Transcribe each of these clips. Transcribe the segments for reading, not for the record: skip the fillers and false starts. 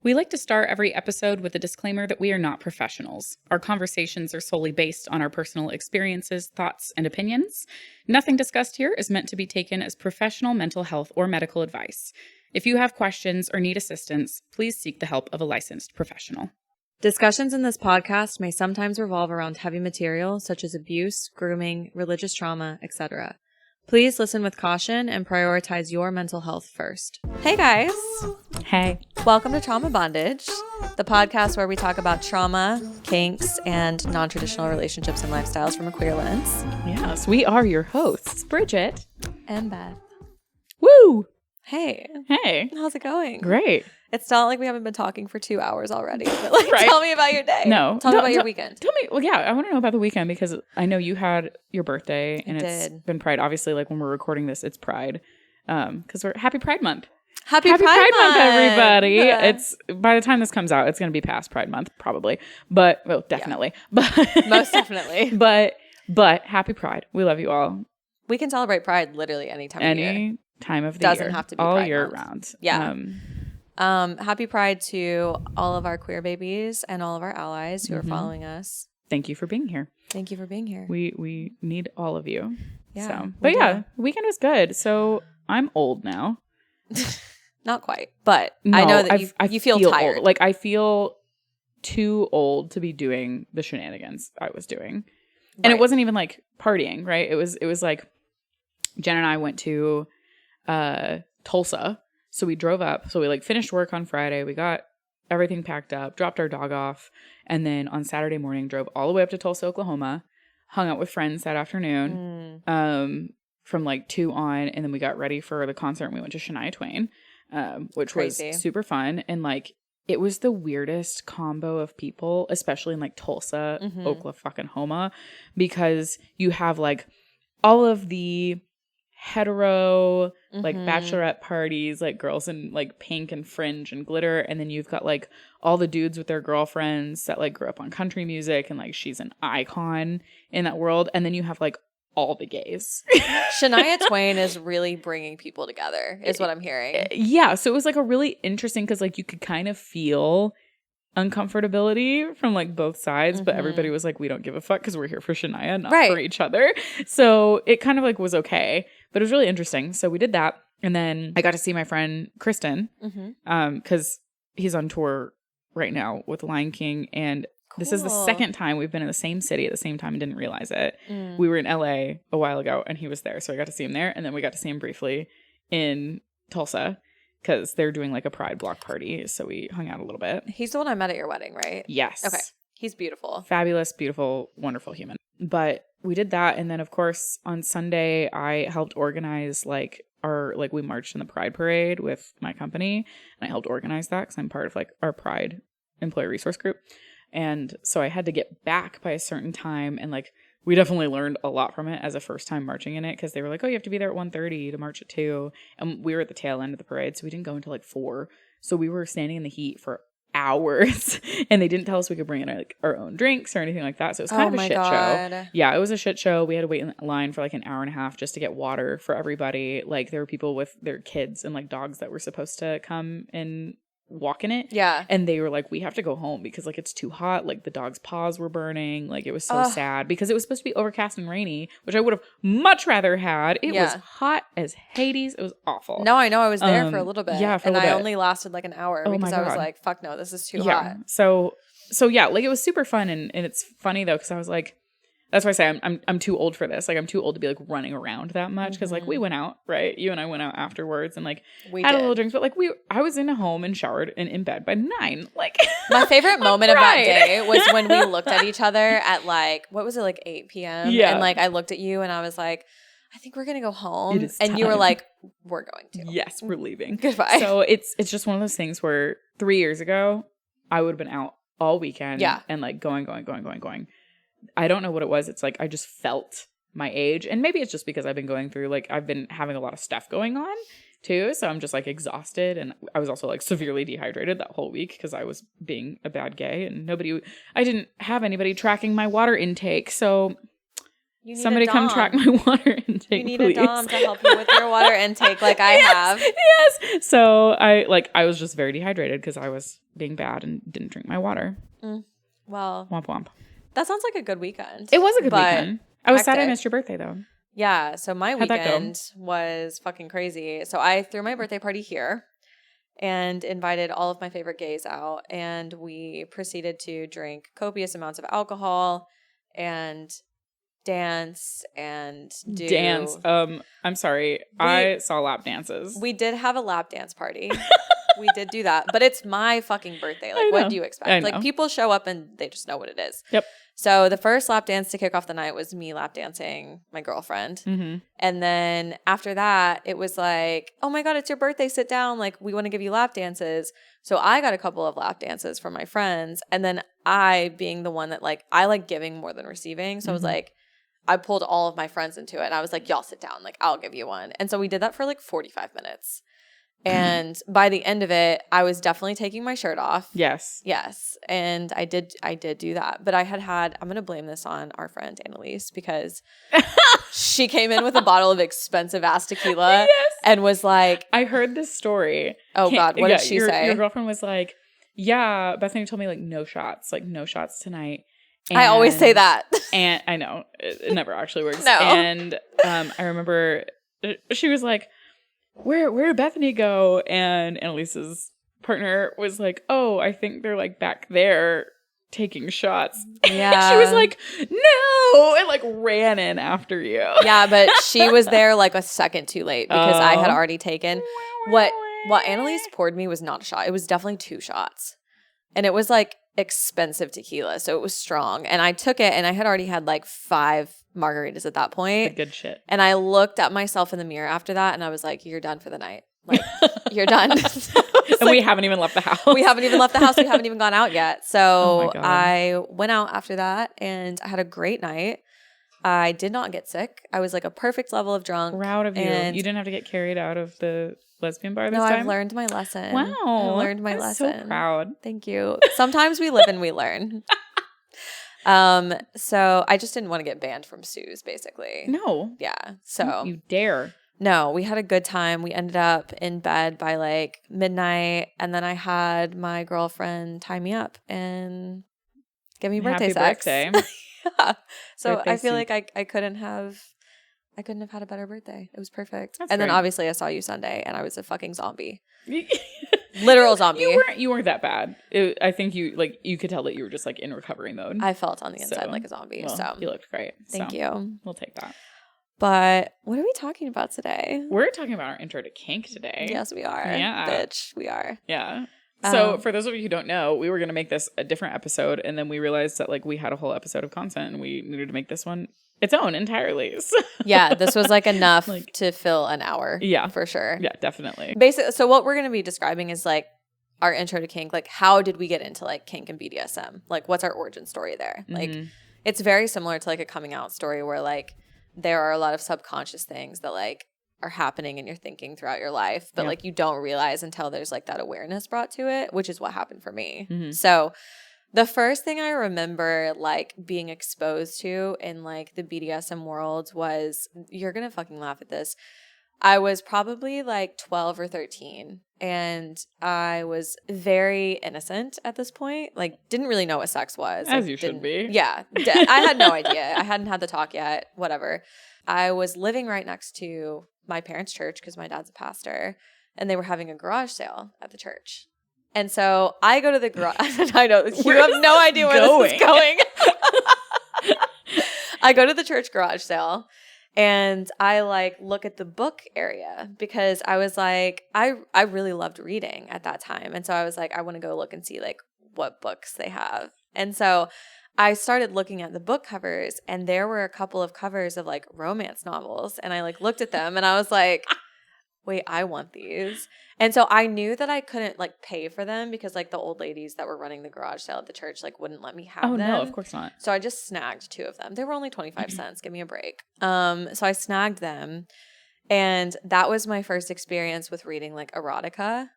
We like to start every episode with a disclaimer that we are not professionals. Our conversations are solely based on our personal experiences, thoughts, and opinions. Nothing discussed here is meant to be taken as professional mental health or medical advice. If you have questions or need assistance, please seek the help of a licensed professional. Discussions in this podcast may sometimes revolve around heavy material such as abuse, grooming, religious trauma, etc. Please listen with caution and prioritize your mental health first. Hey guys! Hey. Welcome to Trauma Bondage, the podcast where we talk about trauma, kinks, and non-traditional relationships and lifestyles from a queer lens. Yes, we are your hosts, Brigitte and Beth. Woo! Hey. Hey. How's it going? Great. It's not like we haven't been talking for 2 hours already. But Right. Tell me about your day. No. Tell me about your weekend. Tell me. Well, yeah, I want to know about the weekend because I know you had your birthday and it's been Pride. Obviously, like when we're recording this, it's Pride. Because we're Happy Pride Month. Happy Pride Month, everybody. Yeah. It's by the time this comes out, it's going to be past Pride Month, probably. But well, definitely. Yeah. But most definitely. But Happy Pride. We love you all. We can celebrate Pride literally any time of year. Any time of the year. Doesn't have to be all Pride year month. round. Yeah. Happy Pride to all of our queer babies and all of our allies who are following us. Thank you for being here. Thank you for being here. We need all of you. Yeah. So, but yeah, the weekend was good. So I'm old now. Not quite, but No, I know that you feel tired. Old. Like I feel too old to be doing the shenanigans I was doing. And it wasn't even like partying, right? It was like Jen and I went to Tulsa. So we drove up. So we like finished work on Friday. We got everything packed up, dropped our dog off, and then on Saturday morning drove all the way up to Tulsa, Oklahoma, hung out with friends that afternoon from like 2 on, and then we got ready for the concert and we went to Shania Twain, which Crazy. was super fun. And like it was the weirdest combo of people, especially in like Tulsa, Oklahoma, because you have like all of the hetero like bachelorette parties, like girls in like pink and fringe and glitter, and then you've got like all the dudes with their girlfriends that like grew up on country music and like she's an icon in that world, and then you have like all the gays. Shania Twain is really bringing people together is what I'm hearing. Yeah, so it was like a really interesting because like you could kind of feel uncomfortability from like both sides, but everybody was like, we don't give a fuck because we're here for Shania, not for each other. So it kind of like was okay, but it was really interesting. So we did that, and then I got to see my friend Kristen because he's on tour right now with Lion King, and this is the second time we've been in the same city at the same time and didn't realize it. We were in LA a while ago and he was there, so I got to see him there, and then we got to see him briefly in Tulsa because they're doing like a Pride block party, so we hung out a little bit. He's the one I met at your wedding, right? Yes. Okay. He's beautiful. Fabulous, beautiful, wonderful human. But we did that, and then of course on Sunday I helped organize like we marched in the Pride parade with my company, and I helped organize that because I'm part of like our Pride employee resource group. And so I had to get back by a certain time, and like we definitely learned a lot from it as a first time marching in it, because they were like, oh, you have to be there at 1:30 to march at 2, and we were at the tail end of the parade, so we didn't go until like 4. So we were standing in the heat for hours, and they didn't tell us we could bring in like our own drinks or anything like that. So it was kind of a shit show. Yeah, it was a shit show. We had to wait in line for like an hour and a half just to get water for everybody. Like there were people with their kids and like dogs that were supposed to come and walk in it. Yeah. And they were like, we have to go home because like it's too hot. Like the dog's paws were burning. Like it was so sad because it was supposed to be overcast and rainy, which I would have much rather had. It was hot as Hades. It was awful. No, I know. I was there for a little bit. Yeah, for a and little I bit. only lasted like an hour because I was like, fuck no, this is too hot. So yeah, like it was super fun, and it's funny though because I was like, that's why I say I'm too old for this. Like I'm too old to be like running around that much because like we went out, right? You and I went out afterwards and like we had a little drinks, but like I was in a home and showered and in bed by 9. Like my favorite moment of that day was when we looked at each other at like, what was it, like 8 p.m. Yeah. And like I looked at you and I was like, I think we're gonna go home. It is and you were time. like, we're going to. Yes, we're leaving. Goodbye. So it's just one of those things where 3 years ago I would have been out all weekend. Yeah. And like going. I don't know what it was. It's like I just felt my age, and maybe it's just because I've been going through like I've been having a lot of stuff going on too, so I'm just like exhausted, and I was also like severely dehydrated that whole week because I was being a bad gay, and I didn't have anybody tracking my water intake, so Somebody come track my water intake, You need please. a dom to help you with your water intake like I have. Yes. So I was just very dehydrated because I was being bad and didn't drink my water. Well, Womp womp. that sounds like a good weekend. It was a good weekend. I was sad I hectic. missed your birthday though. Yeah. So my How'd that go? weekend was fucking crazy. So I threw my birthday party here and invited all of my favorite gays out. And we proceeded to drink copious amounts of alcohol and dance and do Dance. I'm sorry. I saw lap dances. We did have a lap dance party. We did do that, but it's my fucking birthday. Like, what do you expect? Like, people show up and they just know what it is. Yep. So the first lap dance to kick off the night was me lap dancing my girlfriend. Mm-hmm. And then after that, it was like, oh my God, it's your birthday. Sit down. Like, we want to give you lap dances. So I got a couple of lap dances from my friends. And then I, being the one that like, I like giving more than receiving. So I was like, I pulled all of my friends into it. And I was like, y'all sit down. Like, I'll give you one. And so we did that for like 45 minutes. And by the end of it, I was definitely taking my shirt off. Yes. Yes. And I did do that. But I had, I'm going to blame this on our friend Annalise because she came in with a bottle of expensive ass tequila and was like, I heard this story. Oh God, what did she say? Your girlfriend was like, yeah, Bethany told me like no shots tonight. And, I always say that. And I know it never actually works. No. And I remember she was like, where did Bethany go? And Annalise's partner was like, oh, I think they're like back there taking shots. Yeah. She was like, no, and like ran in after you. Yeah, but she was there like a second too late because I had already taken what Annalise poured me was not a shot. It was definitely 2 shots. And it was like expensive tequila, so it was strong. And I took it and I had already had like 5 margaritas at that point. Good shit. And I looked at myself in the mirror after that and I was like, you're done for the night. Like, you're done. And we haven't even left the house. We haven't even left the house. We haven't even gone out yet. So Oh my God. I went out after that and I had a great night. I did not get sick. I was like a perfect level of drunk. Proud of you. And You didn't have to get carried out of the lesbian bar this no, time? I've learned my lesson. Wow. I learned my I'm lesson. so proud. Thank you. Sometimes we live and we learn. So I just didn't want to get banned from Sue's, basically. No. Yeah. So Don't you dare. no, we had a good time. We ended up in bed by like midnight, and then I had my girlfriend tie me up and give me birthday Happy sex. birthday. Yeah. So Birthday I feel soup. like I couldn't have had a better birthday. It was perfect. That's and then great. obviously I saw you Sunday, and I was a fucking zombie. Literal zombie. You weren't that bad. I think you could tell that you were just like in recovery mode. I felt on the inside So, like a zombie. well, So you looked great. thank So you. We'll take that. But what are we talking about today? We're talking about our intro to kink today. Yes, we are. Yeah. Bitch, we are. Yeah. So for those of you who don't know, we were going to make this a different episode, and then we realized that like we had a whole episode of content and we needed to make this one its own entirely. So. Yeah, this was like enough Like- to fill an hour. Yeah. For sure. Yeah, definitely. Basically, so what we're going to be describing is like our intro to kink. Like, how did we get into like kink and BDSM? Like, what's our origin story there? Like, it's very similar to like a coming out story where like there are a lot of subconscious things that like are happening in your thinking throughout your life, but like you don't realize until there's like that awareness brought to it, which is what happened for me. So the first thing I remember like being exposed to in like the BDSM world was, you're gonna fucking laugh at this, I was probably like 12 or 13 and I was very innocent at this point. Like, didn't really know what sex was. As Like, you should be. Yeah. I had no idea. I hadn't had the talk yet, whatever. I was living right next to my parents' church because my dad's a pastor, and they were having a garage sale at the church. And so I go to the garage. I know you have no idea where this is going. I go to the church garage sale. And I like look at the book area because I was like, I really loved reading at that time. And so I was like, I want to go look and see like what books they have. And so I started looking at the book covers, and there were a couple of covers of like romance novels. And I like looked at them and I was like, wait, I want these. And so I knew that I couldn't like pay for them because like the old ladies that were running the garage sale at the church like wouldn't let me have them. Oh no, of course not. So I just snagged 2 of them. They were only 25 cents. Give me a break. So I snagged them. And that was my first experience with reading like erotica.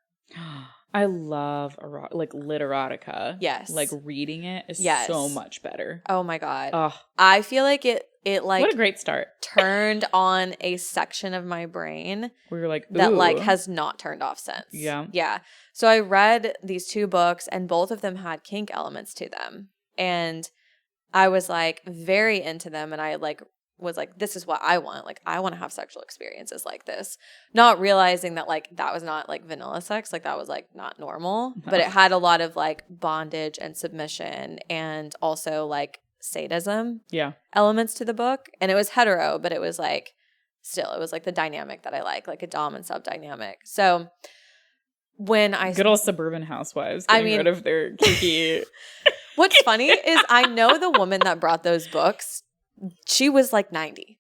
I love like lit erotica. Yes. Like reading it is Yes. so much better. Oh my God. Oh, I feel like it it like what a great start. turned on a section of my brain We were like, ooh. that like has not turned off since. Yeah. Yeah. So I read these 2 books and both of them had kink elements to them. And I was like very into them, and I like was like, this is what I want. Like, I want to have sexual experiences like this. Not realizing that like that was not like vanilla sex. Like that was like not normal. No. But it had a lot of like bondage and submission and also like sadism elements to the book. And it was hetero, but it was like still, it was like the dynamic that I like a dom and sub dynamic. So when I good old suburban housewives getting rid of their kinky. What's funny is I know the woman that brought those books, she was like 90.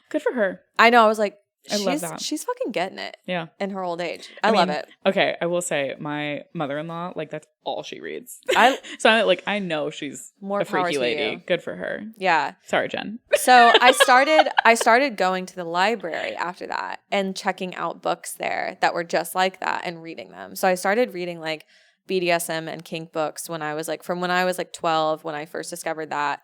Good for her. I know. I was like, I love that. She's fucking getting it. Yeah. In her old age. I love it. Okay. I will say my mother-in-law, like that's all she reads. I know she's more a freaky lady. You. Good for her. Yeah. Sorry, Jen. So I started going to the library after that and checking out books there that were just like that and reading them. So I started reading like BDSM and kink books when I was like 12 when I first discovered that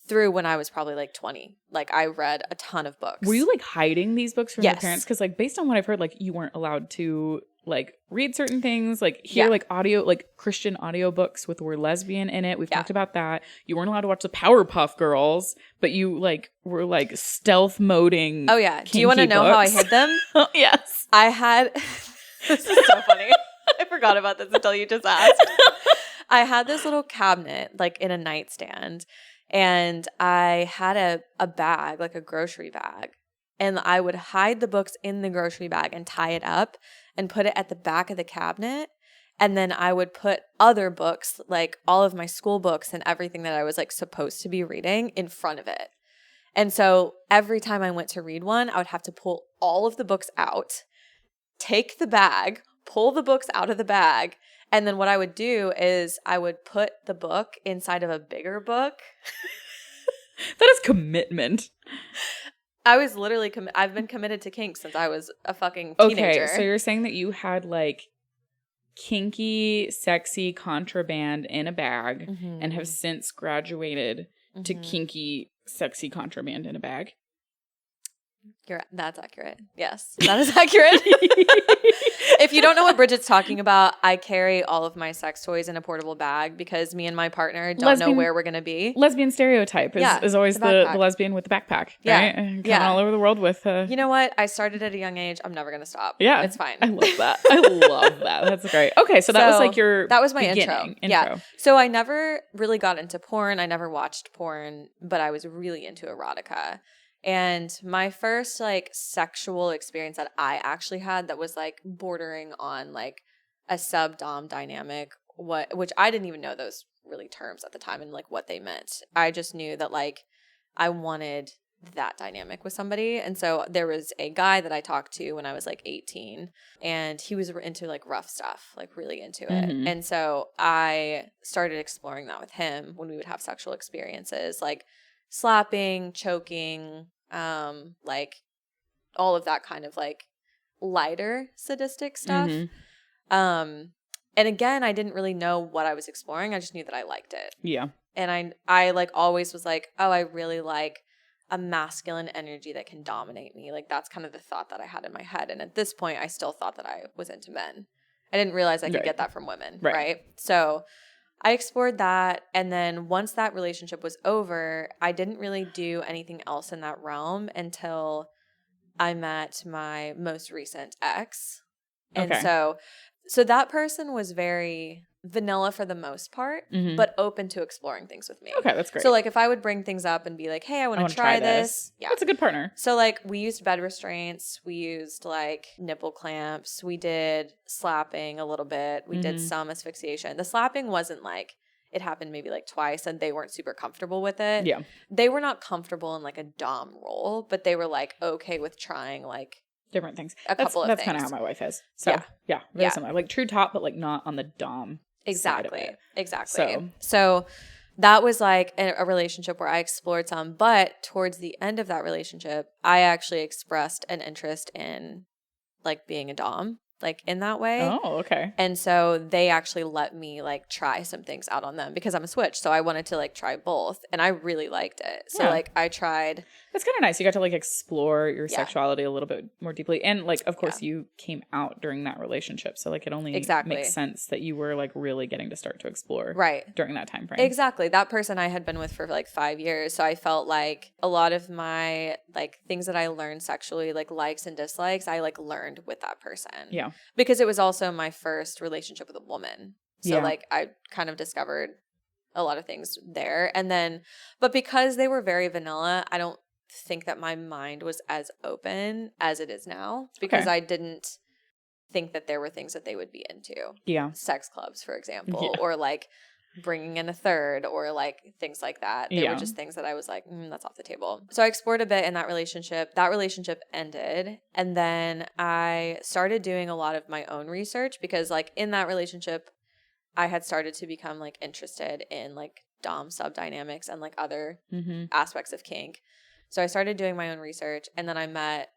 through when I was probably like 20. Like I read a ton of books. Were you like hiding these books from your Yes. parents? Because like based on what I've heard, like you weren't allowed to like read certain things, like hear like audio, like Christian audiobooks with the word lesbian in it. We've talked about that. You weren't allowed to watch the Powerpuff Girls, but you like were like stealth moding. Oh yeah. Do you want to know how I hid them? Yes. I had this is so funny. I forgot about this until you just asked. I had this little cabinet like in a nightstand, and I had a bag, like a grocery bag, and I would hide the books in the grocery bag and tie it up and put it at the back of the cabinet. And then I would put other books, like all of my school books and everything that I was like supposed to be reading in front of it. And so every time I went to read one, I would have to pull all of the books out, take the bag, pull the books out of the bag, and then what I would do is I would put the book inside of a bigger book. That is commitment. I was literally I've been committed to kink since I was a fucking teenager. Okay, so you're saying that you had like kinky, sexy contraband in a bag and have since graduated to kinky, sexy contraband in a bag? That's accurate. Yes, that is accurate. If you don't know what Bridget's talking about, I carry all of my sex toys in a portable bag because me and my partner don't know where we're going to be. Lesbian stereotype is always the lesbian with the backpack, right? And coming all over the world with... You know what? I started at a young age. I'm never going to stop. Yeah. It's fine. I love that. I love that. That's great. Okay, so that was like that was my intro. Yeah. So I never really got into porn. I never watched porn, but I was really into erotica. And my first like sexual experience that I actually had that was like bordering on like a sub-dom dynamic, which I didn't even know those really terms at the time and like what they meant. I just knew that like I wanted that dynamic with somebody. And so there was a guy that I talked to when I was like 18, and he was into like rough stuff, like really into it. And so I started exploring that with him when we would have sexual experiences, like slapping, choking, like all of that kind of like lighter sadistic stuff. And again, I didn't really know what I was exploring. I just knew that I liked it. Yeah. And I like always was like, oh, I really like a masculine energy that can dominate me. Like that's kind of the thought that I had in my head. And at this point, I still thought that I was into men. I didn't realize I could get that from women. Right. So I explored that, and then once that relationship was over, I didn't really do anything else in that realm until I met my most recent ex. And so that person was very vanilla for the most part, but open to exploring things with me. Okay, that's great. So like if I would bring things up and be like, hey, I want to try this. Yeah. That's a good partner. So like we used bed restraints, we used like nipple clamps, we did slapping a little bit, we did some asphyxiation. The slapping wasn't like, it happened maybe like twice and they weren't super comfortable with it. Yeah. They were not comfortable in like a dom role, but they were like okay with trying like different things. That's kind of how my wife is. So yeah, very similar. Like true top, but like not on the dom. Exactly. So that was like a relationship where I explored some, but towards the end of that relationship, I actually expressed an interest in like being a dom. like in that way. Oh, okay. And so they actually let me like try some things out on them because I'm a switch. So I wanted to like try both and I really liked it. So like I tried. That's kind of nice. You got to like explore your sexuality a little bit more deeply. And like, of course, you came out during that relationship. So like it only makes sense that you were like really getting to start to explore during that time frame. Exactly. That person I had been with for like 5 years. So I felt like a lot of my like things that I learned sexually, like likes and dislikes, I like learned with that person. Yeah. Because it was also my first relationship with a woman. So like I kind of discovered a lot of things there. And then, but because they were very vanilla, I don't think that my mind was as open as it is now because I didn't think that there were things that they would be into. Yeah. Sex clubs, for example, or like bringing in a third or like things like that. They were just things that I was like, that's off the table. So I explored a bit in that relationship. That relationship ended. And then I started doing a lot of my own research because like in that relationship, I had started to become like interested in like dom sub dynamics and like other aspects of kink. So I started doing my own research and then I met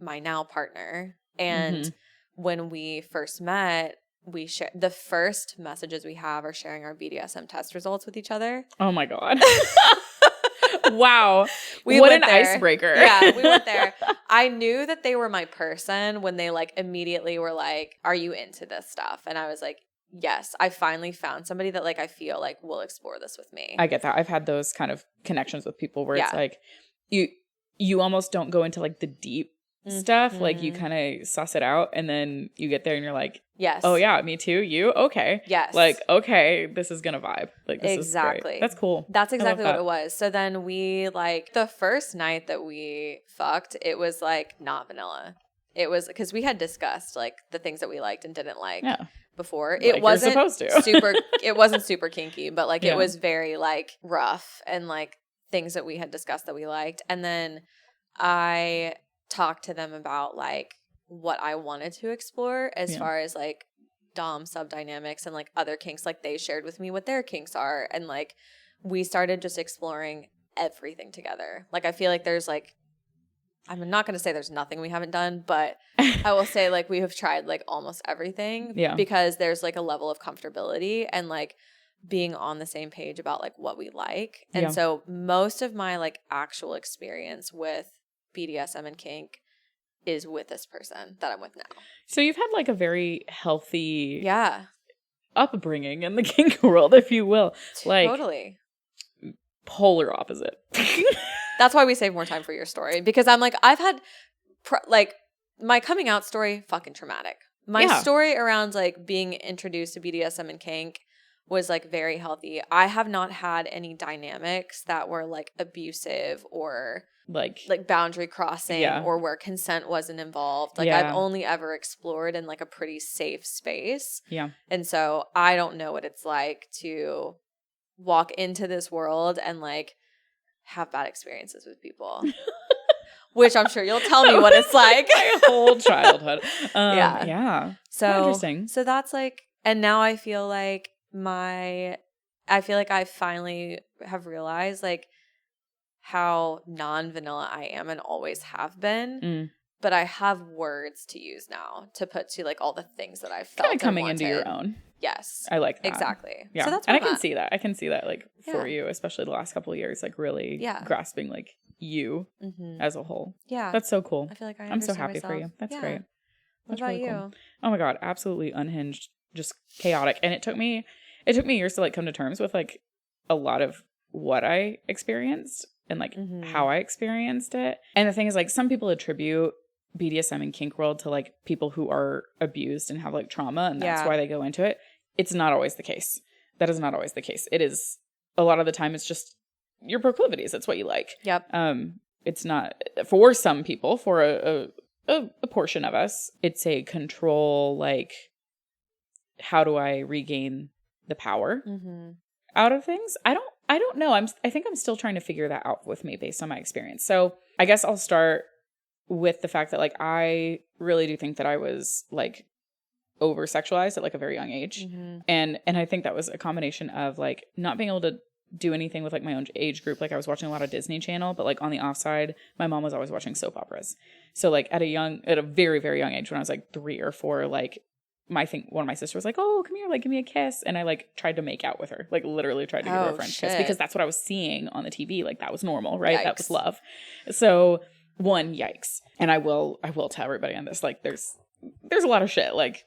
my now partner. And when we first met, we share the first messages we have are sharing our BDSM test results with each other. Oh my God. Wow. What an icebreaker. Yeah, we went there. I knew that they were my person when they like immediately were like, are you into this stuff? And I was like, yes, I finally found somebody that like I feel like will explore this with me. I get that. I've had those kind of connections with people where it's like you almost don't go into like the deep stuff. Like you kind of suss it out and then you get there and you're like, yes, oh yeah, me too, you okay, yes, like okay, this is gonna vibe, like this is great. That's cool. That's exactly what it was. So then we like the first night that we fucked, it was like not vanilla. It was because we had discussed like the things that we liked and didn't like before. It like wasn't supposed to. super it wasn't super kinky, but like it was very like rough and like things that we had discussed that we liked. And then I talked to them about like what I wanted to explore as far as like dom sub dynamics and like other kinks. Like they shared with me what their kinks are and like we started just exploring everything together. Like I feel like there's like, I'm not going to say there's nothing we haven't done, but I will say like we have tried like almost everything because there's like a level of comfortability and like being on the same page about like what we like. And so most of my like actual experience with BDSM and kink is with this person that I'm with now. So you've had like a very healthy upbringing in the kink world, if you will. Like totally. Polar opposite. That's why we save more time for your story because I'm like, I've had like my coming out story, fucking traumatic. My story around like being introduced to BDSM and kink was like very healthy. I have not had any dynamics that were like abusive or like boundary crossing or where consent wasn't involved. Like I've only ever explored in like a pretty safe space. Yeah. And so I don't know what it's like to walk into this world and like have bad experiences with people. Which I'm sure you'll tell me what it's like. My whole childhood. Yeah. So interesting. So that's like, and now I feel like I finally have realized like how non-vanilla I am and always have been. But I have words to use now to put to like all the things that I've felt. Kind of coming into your own. Yes. I like that. Exactly. Yeah. So that's and I can see that. I can see that like for you, especially the last couple of years, like really grasping like you as a whole. Yeah. That's so cool. I feel like I'm so happy for you. That's great. What about you? Cool. Oh my God. Absolutely unhinged, just chaotic. And it took me years to like come to terms with like a lot of what I experienced and like how I experienced it. And the thing is like some people attribute BDSM and kink world to like people who are abused and have like trauma and that's why they go into it. It's not always the case. That is not always the case. It is a lot of the time it's just your proclivities. It's what you like. Yep. It's not for some people, for a portion of us, it's a control like how do I regain the power out of things? I don't know. I think I'm still trying to figure that out with me based on my experience. So I guess I'll start with the fact that like I really do think that I was like over sexualized at like a very young age. And I think that was a combination of like not being able to do anything with like my own age group. Like I was watching a lot of Disney Channel, but like on the offside, my mom was always watching soap operas. So like at a very, very young age, when I was like 3 or 4, like one of my sisters was like, oh, come here, like give me a kiss. And I like tried to make out with her, like literally tried to give her a French kiss because that's what I was seeing on the TV. Like that was normal, right? Yikes. That was love. So yikes. And I will tell everybody on this, like there's a lot of shit, like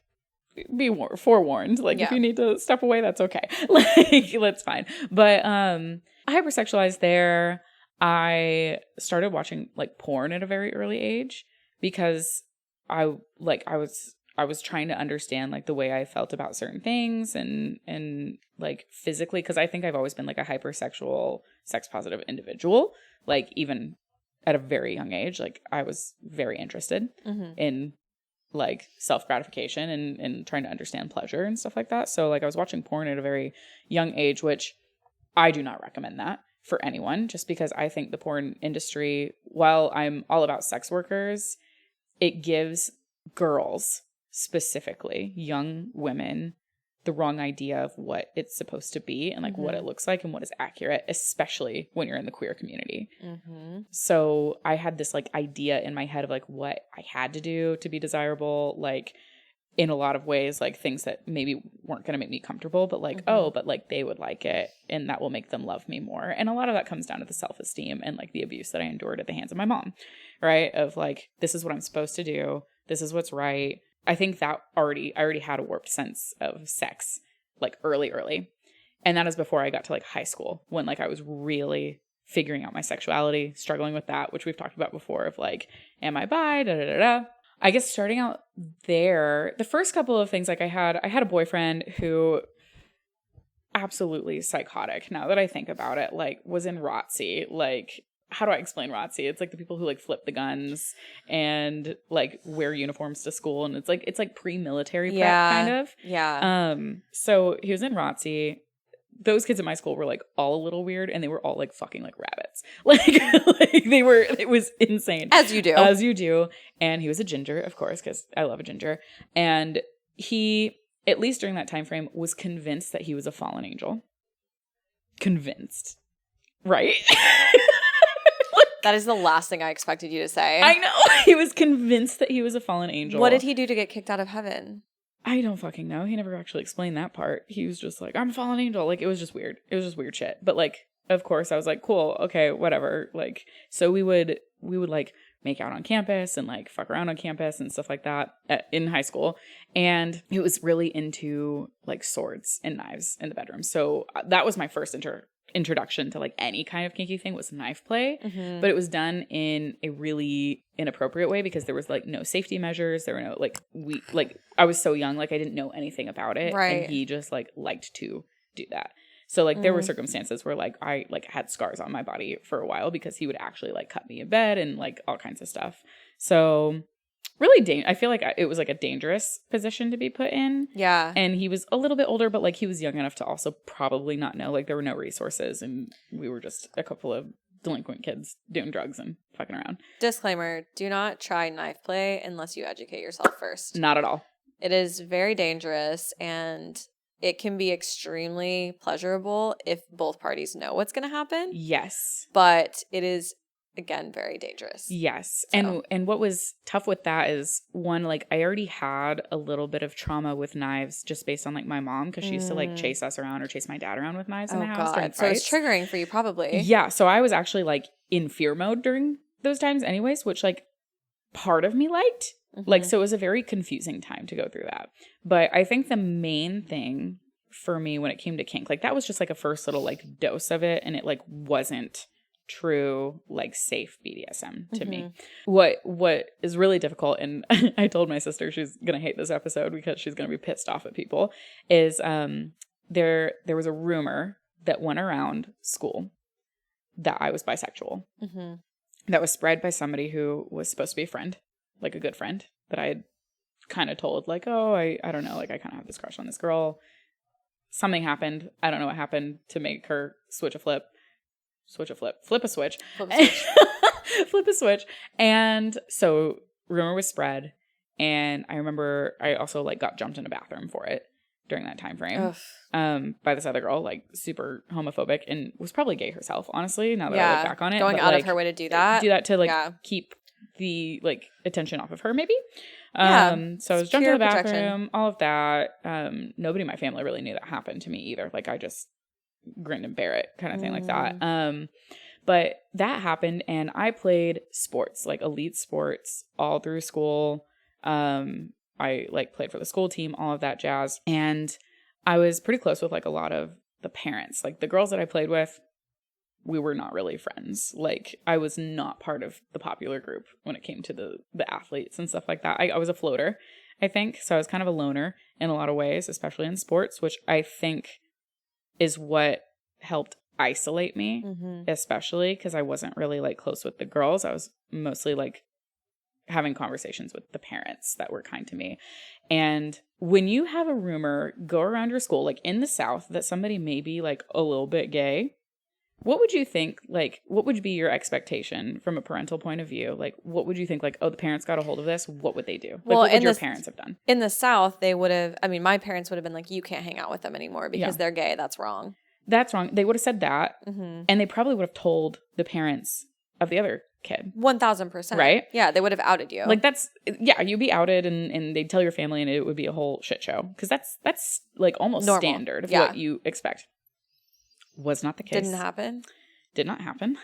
be forewarned, like if you need to step away, that's okay. Like that's fine. But I hypersexualized there. I started watching like porn at a very early age because I was trying to understand like the way I felt about certain things and like physically, because I think I've always been like a hypersexual, sex positive individual. Like even at a very young age, like I was very interested in like self-gratification and trying to understand pleasure and stuff like that. So like I was watching porn at a very young age, which I do not recommend that for anyone, just because I think the porn industry, while I'm all about sex workers, it gives girls, specifically young women, the wrong idea of what it's supposed to be and like what it looks like and what is accurate, especially when you're in the queer community. So I had this like idea in my head of like what I had to do to be desirable, like in a lot of ways, like things that maybe weren't going to make me comfortable, but like, but like they would like it and that will make them love me more. And a lot of that comes down to the self-esteem and like the abuse that I endured at the hands of my mom, right? Of like, this is what I'm supposed to do. This is what's right. I think that I already had a warped sense of sex, like early. And that is before I got to like high school, when like I was really figuring out my sexuality, struggling with that, which we've talked about before of like, am I bi? I guess starting out there, the first couple of things, like I had a boyfriend who absolutely psychotic. Now that I think about it, like was in ROTC, like, how do I explain ROTC? It's like the people who like flip the guns and like wear uniforms to school, and it's like pre-military prep kind of. Yeah. So he was in ROTC. Those kids at my school were like all a little weird, and they were all like fucking like rabbits. It was insane. As you do. And he was a ginger, of course, because I love a ginger. And he, at least during that time frame, was convinced that he was a fallen angel. Convinced. Right? That is the last thing I expected you to say. I know. He was convinced that he was a fallen angel. What did he do to get kicked out of heaven? I don't fucking know. He never actually explained that part. He was just like, I'm a fallen angel. Like, it was just weird. It was just weird shit. But like, of course, I was like, cool, okay, whatever. Like, so we would like make out on campus and like fuck around on campus and stuff like that in high school. And he was really into like swords and knives in the bedroom. So that was my first introduction to like any kind of kinky thing, was knife play. But it was done in a really inappropriate way because there was like no safety measures. There were no like I was so young, like I didn't know anything about it. Right. And he just like liked to do that. So like there were circumstances where like I like had scars on my body for a while because he would actually like cut me in bed and like all kinds of stuff. So really I feel like it was like a dangerous position to be put in. Yeah. And he was a little bit older, but like he was young enough to also probably not know. Like there were no resources and we were just a couple of delinquent kids doing drugs and fucking around. Disclaimer, do not try knife play unless you educate yourself first. Not at all. It is very dangerous and it can be extremely pleasurable if both parties know what's going to happen. Yes. But it is, again, very dangerous. Yes. So. And what was tough with that is, one, like I already had a little bit of trauma with knives just based on like my mom, because she used to like chase us around or chase my dad around with knives in the house. God. So it's triggering for you probably. Yeah. So I was actually like in fear mode during those times anyways, which like part of me liked. Like, so it was a very confusing time to go through that. But I think the main thing for me when it came to kink, like that was just like a first little like dose of it. And it like wasn't true, like safe BDSM to me. What is really difficult, and I told my sister she's going to hate this episode because she's going to be pissed off at people, is there was a rumor that went around school that I was bisexual. That was spread by somebody who was supposed to be a friend. Like a good friend that I had kind of told, like, oh, I don't know, like I kind of have this crush on this girl. Something happened. I don't know what happened to make her flip a switch. Flip a switch. And so rumor was spread. And I remember I also like got jumped in a bathroom for it. during that time frame by this other girl, like super homophobic, and was probably gay herself, honestly, now that I look back on it. Going out of her way to do that. To like keep the like attention off of her, maybe. So I was jumped to the bathroom, protection. All of that. Nobody in my family really knew that happened to me either. Like I just grin and bear it kind of thing like that. But that happened, and I played sports, like elite sports all through school. I like played for the school team, all of that jazz. And I was pretty close with like a lot of the parents, like the girls that I played with. We were not really friends. Like I was not part of the popular group when it came to the athletes and stuff like that. I was a floater, I think. So I was kind of a loner in a lot of ways, especially in sports, which I think is what helped isolate me, especially because I wasn't really like close with the girls. I was mostly like having conversations with the parents that were kind to me. And when you have a rumor go around your school, like in the South, that somebody may be like a little bit gay, what would you think, like, what would be your expectation from a parental point of view? Like, what would you think, like, oh, the parents got a hold of this? What would they do? Like, what would your parents have done? In the South, they would have, I mean, my parents would have been like, you can't hang out with them anymore because they're gay. That's wrong. That's wrong. They would have said that. And they probably would have told the parents of the other kid. 1000%. Right? Yeah, they would have outed you. Like you'd be outed and they'd tell your family and it would be a whole shit show. Because that's like almost normal. Standard of what you expect. Was not the case. Didn't happen. Did not happen.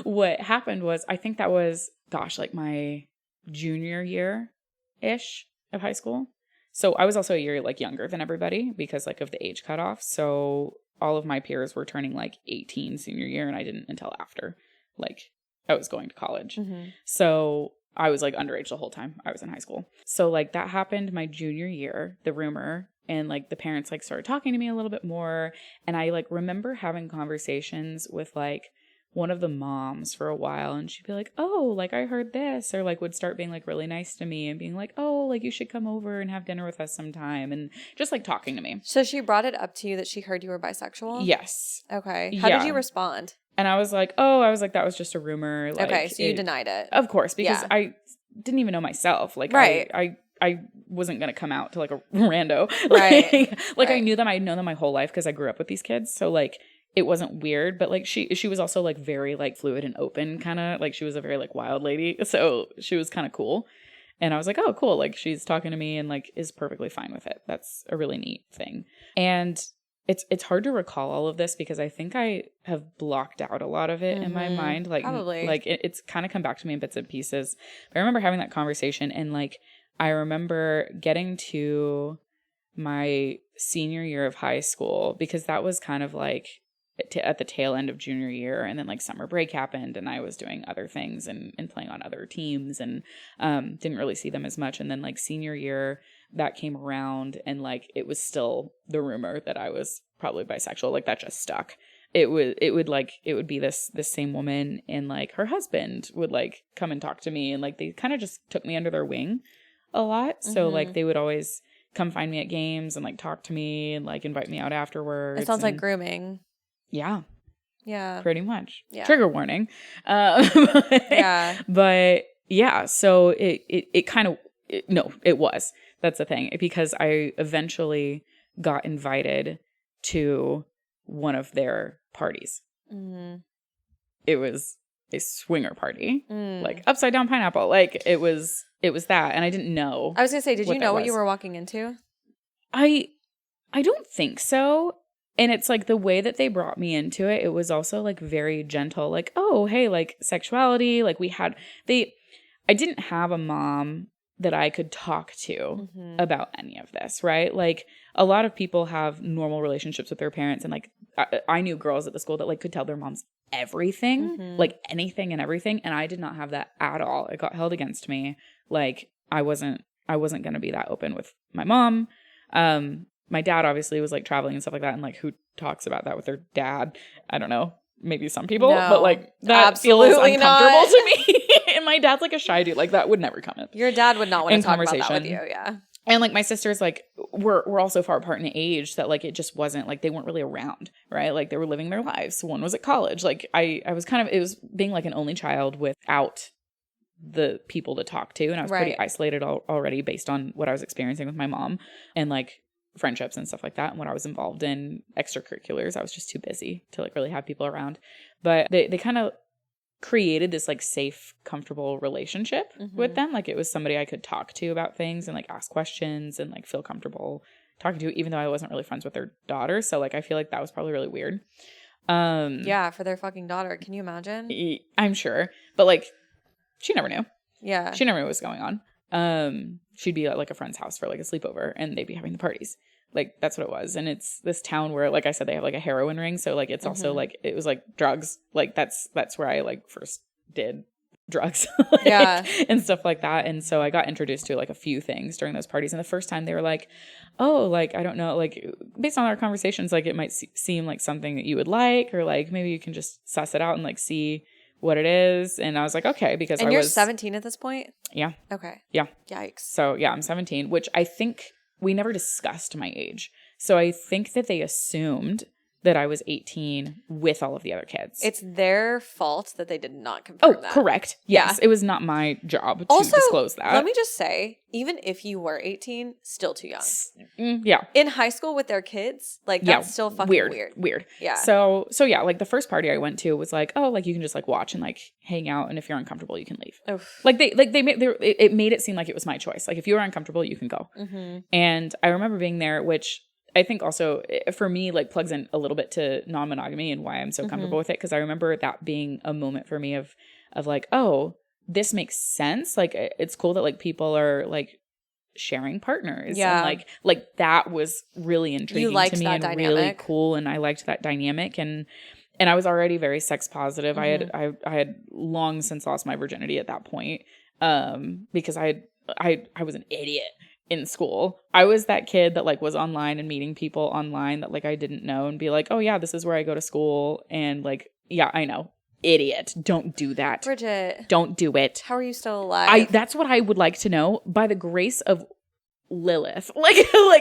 What happened was, I think that was, like my junior year-ish of high school. So I was also a year like younger than everybody because like of the age cutoff. So all of my peers were turning like 18 senior year and I didn't until after like I was going to college. So I was like underage the whole time I was in high school. So like that happened my junior year, the rumor, and like the parents like started talking to me a little bit more. And I like remember having conversations with like one of the moms for a while, and she'd be like, oh, like I heard this, or like would start being like really nice to me and being like, oh, like you should come over and have dinner with us sometime, and just like talking to me. So she brought it up to you that she heard you were bisexual? Yes. Okay. How did you respond? And I was like, that was just a rumor. Like, okay, so you denied it. Of course, because I didn't even know myself. Like, right. I wasn't going to come out to like a rando. Right. Like I knew them. I'd known them my whole life because I grew up with these kids. So like it wasn't weird, but like she was also like very like fluid and open kind of, like she was a very like wild lady. So she was kind of cool. And I was like, oh, cool. Like she's talking to me and like is perfectly fine with it. That's a really neat thing. And it's hard to recall all of this because I think I have blocked out a lot of it in my mind. Like, probably. Like it's kind of come back to me in bits and pieces. But I remember having that conversation, and like I remember getting to my senior year of high school because that was kind of like at the tail end of junior year, and then like summer break happened and I was doing other things and playing on other teams and didn't really see them as much. And then like senior year that came around and like it was still the rumor that I was probably bisexual. Like that just stuck. It would be this same woman, and like her husband would like come and talk to me, and like they kind of just took me under their wing a lot. So like they would always come find me at games and like talk to me and like invite me out afterwards. It sounds like grooming. Yeah. Yeah. Pretty much. Yeah. Trigger warning. Yeah. But yeah, so it kind of, it was. That's the thing. Because I eventually got invited to one of their parties. It was a swinger party. Like upside down pineapple. Like it was that. And I didn't know. I was going to say, did you know what you were walking into? I don't think so. And it's like the way that they brought me into it, it was also like very gentle. Like, oh, hey, like sexuality. Like I didn't have a mom that I could talk to about any of this, right? Like a lot of people have normal relationships with their parents. And like I knew girls at the school that like could tell their moms everything, like anything and everything. And I did not have that at all. It got held against me. Like I wasn't going to be that open with my mom. My dad obviously was like traveling and stuff like that. And like who talks about that with their dad? I don't know. Maybe some people, but like that feels uncomfortable to me. And my dad's like a shy dude. Like that would never come up. Your dad would not want to talk about that with you. Yeah. And like my sisters, like we're all so far apart in age that like it just wasn't like they weren't really around, right? Like they were living their lives. One was at college. Like I was kind of, it was being like an only child without the people to talk to, and I was pretty isolated already based on what I was experiencing with my mom. And like friendships and stuff like that. And when I was involved in extracurriculars, I was just too busy to like really have people around. But they kind of created this like safe, comfortable relationship with them. Like it was somebody I could talk to about things and like ask questions and like feel comfortable talking to, even though I wasn't really friends with their daughter. So like I feel like that was probably really weird. Yeah, for their fucking daughter. Can you imagine? I'm sure. But like she never knew. Yeah. She never knew what was going on. She'd be at like a friend's house for like a sleepover and they'd be having the parties. Like that's what it was. And it's this town where, like I said, they have like a heroin ring. So like it's also like it was like drugs. Like that's where I like first did drugs like, and stuff like that. And so I got introduced to like a few things during those parties. And the first time they were like, oh, like I don't know, like based on our conversations, like it might seem like something that you would like, or like maybe you can just suss it out and like see what it is. And I was like, okay, because you're 17 at this point? Yeah. Okay. Yeah. Yikes. So yeah, I'm 17, which I think we never discussed my age. So I think that they assumed that I was 18 with all of the other kids. It's their fault that they did not confirm that. Correct. Yes. It was not my job to disclose that. Let me just say, even if you were 18, still too young. Yeah. In high school with their kids, like that's still fucking weird. Yeah. So yeah, like the first party I went to was like, oh, like you can just like watch and like hang out, and if you're uncomfortable, you can leave. Oof. Like they made it made it seem like it was my choice. Like if you were uncomfortable, you can go. And I remember being there, which I think also for me like plugs in a little bit to non-monogamy and why I'm so comfortable with it, because I remember that being a moment for me of like, oh, this makes sense. Like it's cool that like people are like sharing partners. Yeah. And like that was really intriguing to me and dynamic. Really cool. And I liked that dynamic. And I was already very sex positive. I had long since lost my virginity at that point. Because I was an idiot in school. I was that kid that like was online and meeting people online that like I didn't know and be like, oh yeah, this is where I go to school. And like, yeah, I know. Idiot. Don't do that. Bridget. Don't do it. How are you still alive? That's what I would like to know. By the grace of Lilith. Like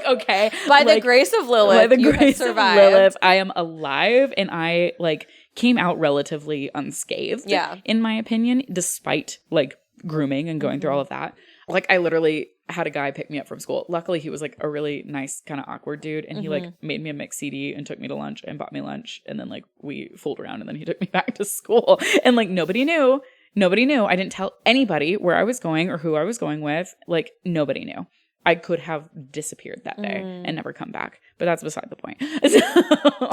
okay. By the grace of Lilith, by the you grace have of survived. Lilith, I am alive, and I like came out relatively unscathed. Yeah. In my opinion, despite like grooming and going through all of that. Like I literally had a guy pick me up from school. Luckily, he was like a really nice, kind of awkward dude. And he like made me a mix CD and took me to lunch and bought me lunch. And then like we fooled around and then he took me back to school. And like nobody knew. I didn't tell anybody where I was going or who I was going with. Like nobody knew. I could have disappeared that day and never come back. But that's beside the point.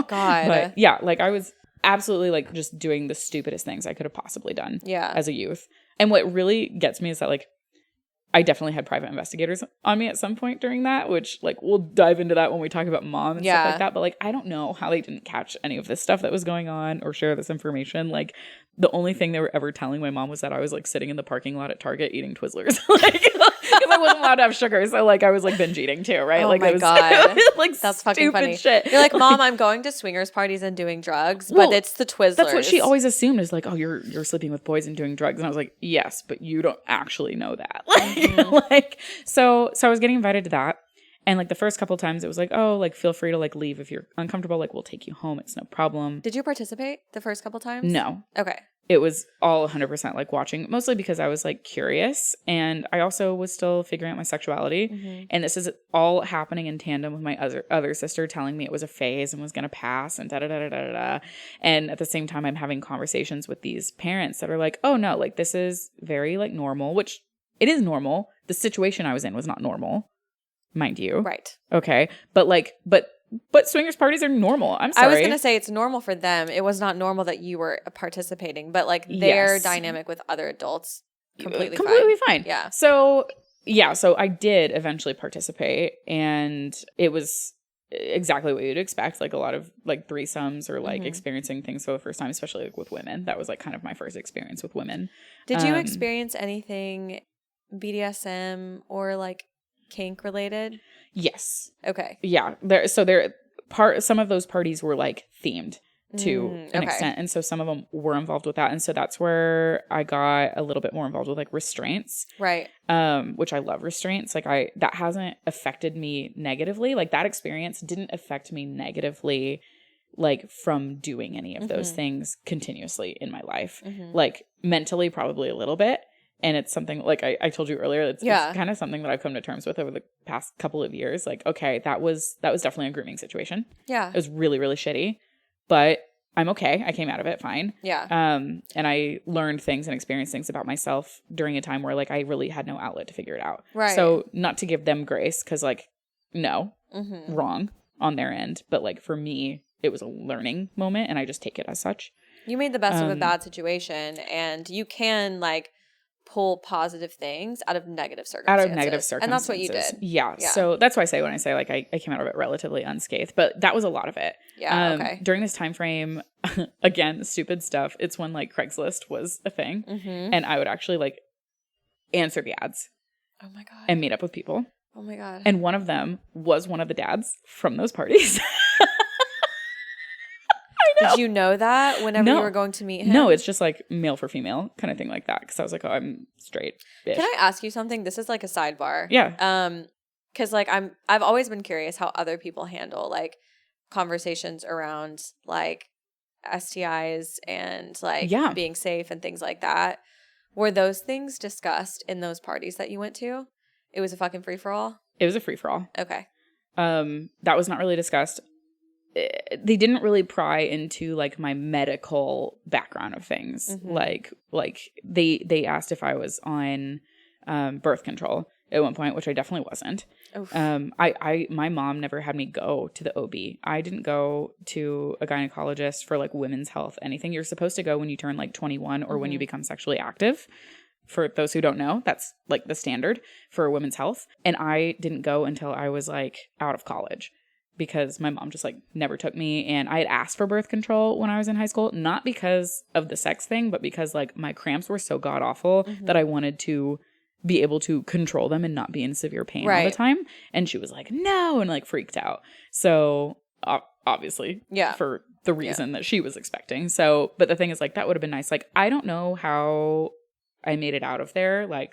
God. But yeah, like I was absolutely like just doing the stupidest things I could have possibly done as a youth. And what really gets me is that like I definitely had private investigators on me at some point during that, which like we'll dive into that when we talk about mom and stuff like that. But like I don't know how they didn't catch any of this stuff that was going on or share this information. Like the only thing they were ever telling my mom was that I was like sitting in the parking lot at Target eating Twizzlers. Like because I wasn't allowed to have sugar, so like I was like binge eating too, right? Oh like my God. Like that's fucking funny. Shit. You're like, Mom, I'm going to swingers parties and doing drugs, but it's the Twizzlers. That's what she always assumed is like, oh, you're sleeping with boys and doing drugs, and I was like, yes, but you don't actually know that. Like so I was getting invited to that. And like the first couple times it was like, oh, like feel free to like leave if you're uncomfortable. Like we'll take you home. It's no problem. Did you participate the first couple times? No. Okay. It was all 100% like watching, mostly because I was like curious. And I also was still figuring out my sexuality. And this is all happening in tandem with my other sister telling me it was a phase and was going to pass and da-da-da-da-da-da. And at the same time, I'm having conversations with these parents that are like, oh no, like this is very like normal, which it is normal. The situation I was in was not normal. Mind you. Right. Okay. But swingers parties are normal. I'm sorry. I was going to say it's normal for them. It was not normal that you were participating, but like their dynamic with other adults, completely fine. Yeah. So I did eventually participate, and it was exactly what you'd expect. Like a lot of like threesomes or like experiencing things for the first time, especially like with women. That was like kind of my first experience with women. Did you experience anything BDSM or like kink related? Yes. Okay. Yeah. Some of those parties were like themed to an extent, and so some of them were involved with that, and so that's where I got a little bit more involved with like restraints. Right. Which I love restraints. Like that hasn't affected me negatively. Like that experience didn't affect me negatively like from doing any of those things continuously in my life. Like mentally probably a little bit. And it's something like I told you earlier, it's kind of something that I've come to terms with over the past couple of years. Like, okay, that was definitely a grooming situation. Yeah. It was really, really shitty, but I'm okay. I came out of it fine. Yeah. And I learned things and experienced things about myself during a time where like I really had no outlet to figure it out. Right. So not to give them grace, because like, no, wrong on their end. But like for me, it was a learning moment and I just take it as such. You made the best of a bad situation, and you can like pull positive things out of negative circumstances. And that's what you did. Yeah. So that's why I say when I say like I came out of it relatively unscathed, but that was a lot of it. Yeah. Okay. During this time frame, again, stupid stuff. It's when like Craigslist was a thing, and I would actually like answer the ads. Oh my God. And meet up with people. Oh my God. And one of them was one of the dads from those parties. Did you know that whenever you were going to meet him? No, it's just like male for female kind of thing like that. Because I was like, oh, I'm straight. Bitch. Can I ask you something? This is like a sidebar. Yeah. Because like I've always been curious how other people handle like conversations around like STIs and like being safe and things like that. Were those things discussed in those parties that you went to? It was a fucking free for all? It was a free for all. Okay. That was not really discussed. They didn't really pry into like my medical background of things. Like they asked if I was on birth control at one point, which I definitely wasn't. My mom never had me go to the OB. I didn't go to a gynecologist for like women's health, anything. You're supposed to go when you turn like 21 or when you become sexually active. For those who don't know, that's like the standard for women's health. And I didn't go until I was like out of college. Because my mom just like never took me, and I had asked for birth control when I was in high school, not because of the sex thing, but because like my cramps were so god awful that I wanted to be able to control them and not be in severe pain all the time. And she was like, no, and like freaked out. So obviously, for the reason that she was expecting. So, but the thing is like, that would have been nice. Like, I don't know how I made it out of there. Like,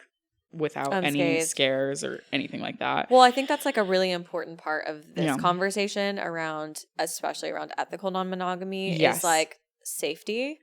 without any scares or anything like that. Well, I think that's like a really important part of this conversation around, especially around ethical non-monogamy, is like safety,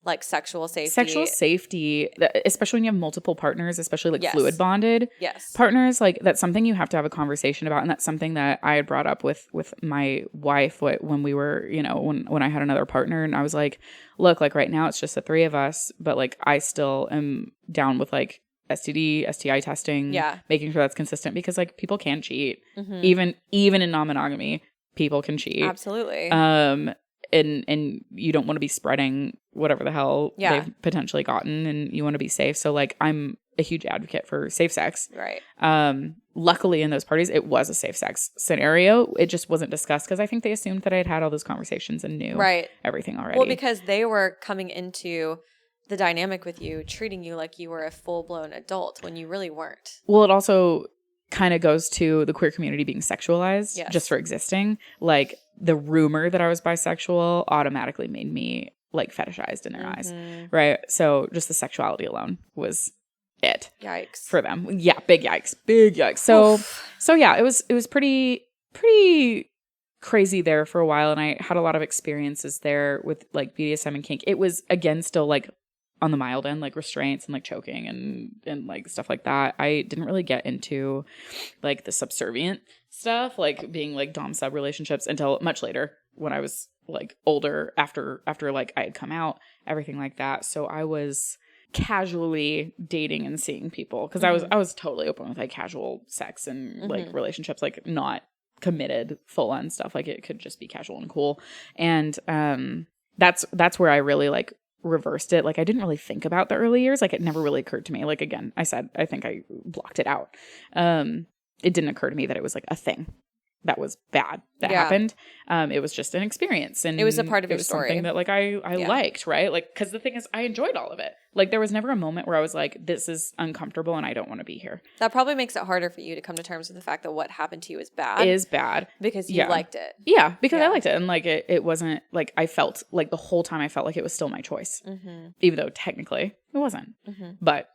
like sexual safety. Sexual safety, especially when you have multiple partners, especially like fluid bonded partners, like that's something you have to have a conversation about. And that's something that I had brought up with my wife when we were, you know, when I had another partner, and I was like, look, like right now it's just the three of us, but like I still am down with like STD, STI testing, making sure that's consistent, because like people can cheat. Even in non-monogamy, people can cheat. Absolutely. And you don't want to be spreading whatever the hell they've potentially gotten, and you want to be safe. So like I'm a huge advocate for safe sex. Right. Luckily in those parties it was a safe sex scenario. It just wasn't discussed because I think they assumed that I'd had all those conversations and knew everything already. Well, because they were coming into the dynamic with you, treating you like you were a full-blown adult when you really weren't. Well, it also kind of goes to the queer community being sexualized just for existing. Like the rumor that I was bisexual automatically made me like fetishized in their eyes, right? So just the sexuality alone was it. Yikes. For them. Yeah, big yikes. So yeah, it was pretty crazy there for a while, and I had a lot of experiences there with like BDSM and kink. It was again still like on the mild end, like restraints and like choking and like stuff like that. I didn't really get into like the subservient stuff, like being like dom sub relationships, until much later when I was like older, after like I had come out, everything like that. So I was casually dating and seeing people, because I was totally open with like casual sex and like relationships, like not committed full on stuff. Like it could just be casual and cool. And that's where I really like reversed it. Like I didn't really think about the early years. Like it never really occurred to me. Like again, I said I think I blocked it out. It didn't occur to me that it was like a thing that was bad that happened. It was just an experience, and it was a part of your story. Something that like I liked, right? Like because the thing is, I enjoyed all of it. Like there was never a moment where I was like, this is uncomfortable and I don't want to be here. That probably makes it harder for you to come to terms with the fact that what happened to you is bad. Because you liked it. Yeah, because I liked it, and like it wasn't like I felt like the whole time I felt like it was still my choice, even though technically it wasn't. But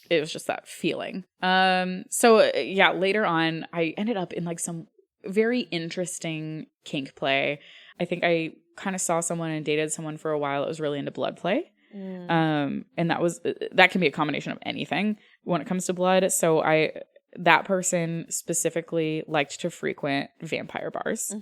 it was just that feeling. So yeah, later on, I ended up in like some very interesting kink play. I think I kind of saw someone and dated someone for a while that was really into blood play. And that can be a combination of anything when it comes to blood. So that person specifically liked to frequent vampire bars.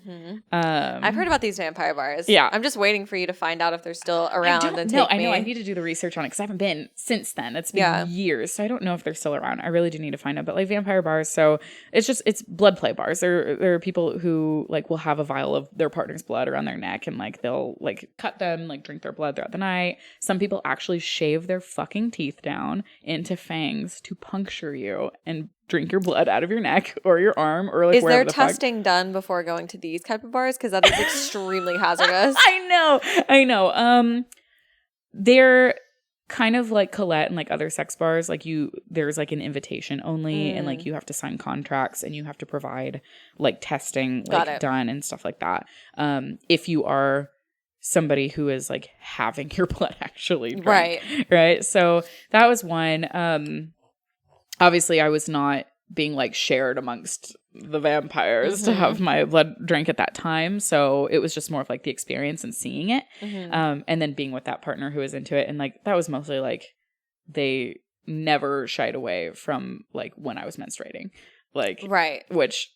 I've heard about these vampire bars. Yeah. I'm just waiting for you to find out if they're still around. I know. I need to do the research on it because I haven't been since then. It's been years. So I don't know if they're still around. I really do need to find out. But like vampire bars, so it's blood play bars. There are people who like will have a vial of their partner's blood around their neck and like they'll like cut them, like drink their blood throughout the night. Some people actually shave their fucking teeth down into fangs to puncture you and drink your blood out of your neck or your arm or like wherever the fuck. Is there testing done before going to these type of bars? Because that is extremely hazardous. I know. They're kind of like Colette and like other sex bars. Like there's like an invitation only and like you have to sign contracts and you have to provide like testing like done and stuff like that. If you are somebody who is like having your blood actually drunk. Right. So that was one. Obviously, I was not being like shared amongst the vampires to have my blood drank at that time. So it was just more of like the experience and seeing it. And then being with that partner who was into it. And like that was mostly like they never shied away from like when I was menstruating. Like, which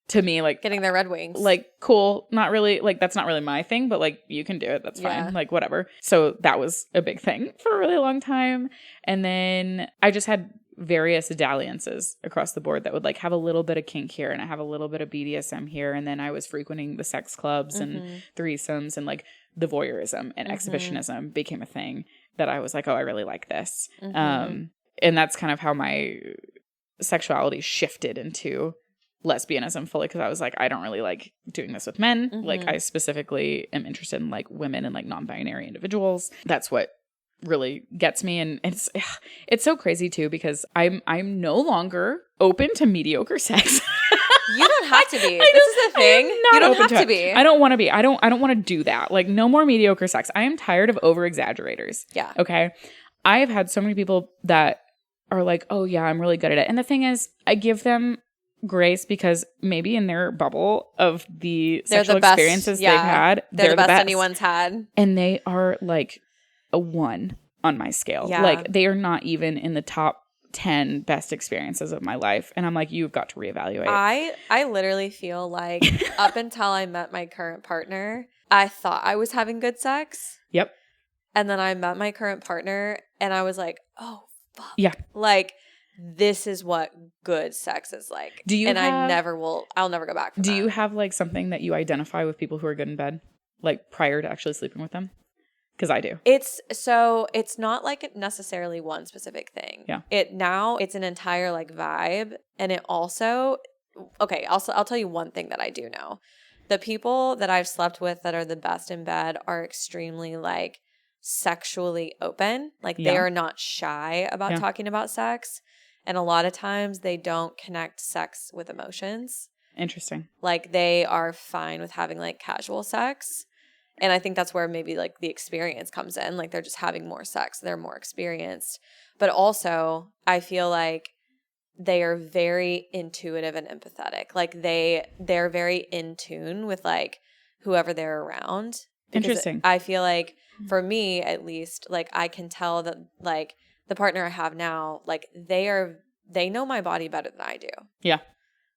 to me, like getting their red wings, like cool, not really like that's not really my thing, but like you can do it. That's fine. Like whatever. So that was a big thing for a really long time. And then I just had various dalliances across the board that would like have a little bit of kink here and I have a little bit of BDSM here. And then I was frequenting the sex clubs and threesomes and like the voyeurism and exhibitionism became a thing that I was like, oh, I really like this. And that's kind of how my sexuality shifted into lesbianism fully because I was like, I don't really like doing this with men. Like I specifically am interested in like women and like non-binary individuals. That's what really gets me. And it's so crazy too because I'm no longer open to mediocre sex. You don't have to be. This is the thing. You don't have to be. I don't want to be. I don't want to do that. Like no more mediocre sex. I am tired of over exaggerators. Yeah. Okay. I have had so many people that are like, oh yeah, I'm really good at it. And the thing is, I give them grace because maybe in their bubble of the sexual experiences they've had, they're the best anyone's had. And they are like a 1 on my scale. Yeah. Like they are not even in the top 10 best experiences of my life. And I'm like, you've got to reevaluate. I literally feel like up until I met my current partner, I thought I was having good sex. Yep. And then I met my current partner and I was like, oh, fuck. Yeah. Like, this is what good sex is like. I'll never go back from that. Do you have like something that you identify with people who are good in bed? Like prior to actually sleeping with them? Because I do. It's not like necessarily one specific thing. Yeah. It's an entire like vibe. And it also, okay, I'll tell you one thing that I do know. The people that I've slept with that are the best in bed are extremely like sexually open. Like they are not shy about talking about sex. And a lot of times they don't connect sex with emotions. Interesting. Like they are fine with having like casual sex. And I think that's where maybe like the experience comes in. Like they're just having more sex. They're more experienced. But also I feel like they are very intuitive and empathetic. Like they're very in tune with like whoever they're around. Interesting. I feel like for me at least, like I can tell that like the partner I have now, like they know my body better than I do. Yeah.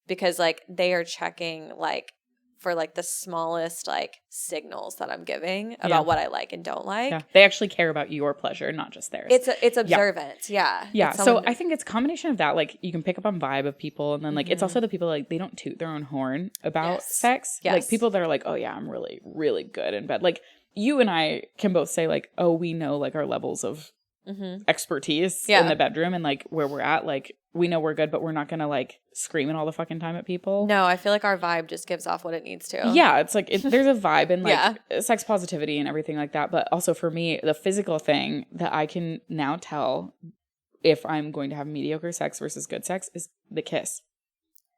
Because like they are checking like for like the smallest like signals that I'm giving about what I like and don't like. Yeah. They actually care about your pleasure, not just theirs. It's observant. Yeah. Yeah. So I think it's a combination of that. Like you can pick up on vibe of people and then like it's also the people like they don't toot their own horn about sex. Yes. Like people that are like, oh yeah, I'm really, really good in bed. Like you and I can both say like, oh, we know like our levels of expertise in the bedroom and like where we're at. Like we know we're good, but we're not gonna like scream it all the fucking time at people. No, I feel like our vibe just gives off what it needs to. Yeah, it's like there's a vibe and like sex positivity and everything like that. But also for me, the physical thing that I can now tell if I'm going to have mediocre sex versus good sex is the kiss.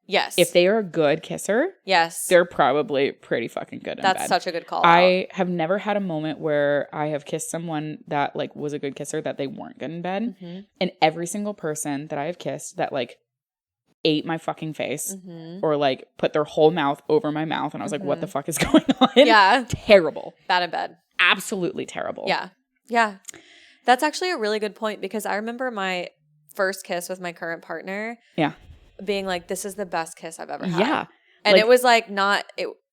Yes. If they are a good kisser, yes, they're probably pretty fucking good in bed. That's such a good call. I have never had a moment where I have kissed someone that like was a good kisser that they weren't good in bed. And every single person that I have kissed that like ate my fucking face or like put their whole mouth over my mouth and I was like, what the fuck is going on? Yeah. Terrible. Bad in bed. Absolutely terrible. Yeah. Yeah. That's actually a really good point because I remember my first kiss with my current partner. Yeah. Being like, this is the best kiss I've ever had. Yeah. And like, it was like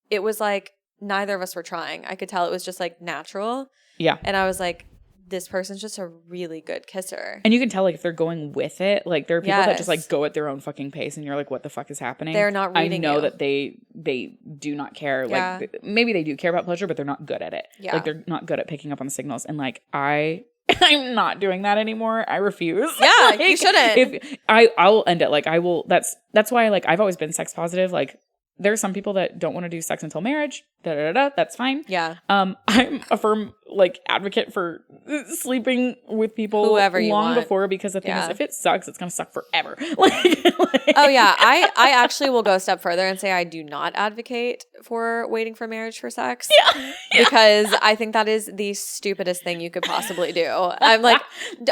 it was like neither of us were trying. I could tell it was just like natural. Yeah. And I was like, this person's just a really good kisser. And you can tell like if they're going with it, like there are people that just like Yes. go at their own fucking pace and you're like, what the fuck is happening? They're not reading I know you. that they do not care. Yeah. Like maybe they do care about pleasure, but they're not good at it. Yeah. Like they're not good at picking up on the signals. And like I'm not doing that anymore. I refuse. Yeah, like, you shouldn't. If I will end it. Like I will. That's why like I've always been sex positive. Like there are some people that don't want to do sex until marriage. That's fine. Yeah. I'm a firm like advocate for sleeping with people Whoever you long want. before, because the thing is, Yeah. if it sucks, it's gonna suck forever. like, Oh yeah, I actually will go a step further and say I do not advocate for waiting for marriage for sex. Yeah. Because I think that is the stupidest thing you could possibly do. I'm like,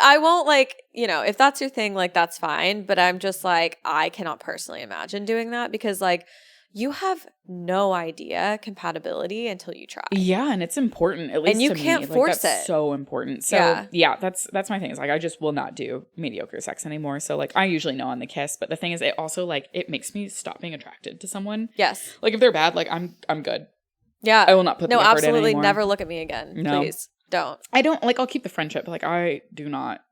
I won't like, if that's your thing, like that's fine. But I'm just like, I cannot personally imagine doing that because like you have no idea compatibility until you try. Yeah, and it's important. At least And you to can't me. Like, force that's it. so important. So yeah, that's my thing. Is like I just will not do mediocre sex anymore. So like I usually know on the kiss, but the thing is, it also like it makes me stop being attracted to someone. Yes. Like if they're bad, like I'm good. Yeah. I will not put the effort in absolutely anymore. never look at me again. No. Please don't. I don't like. I'll keep the friendship, but like I do not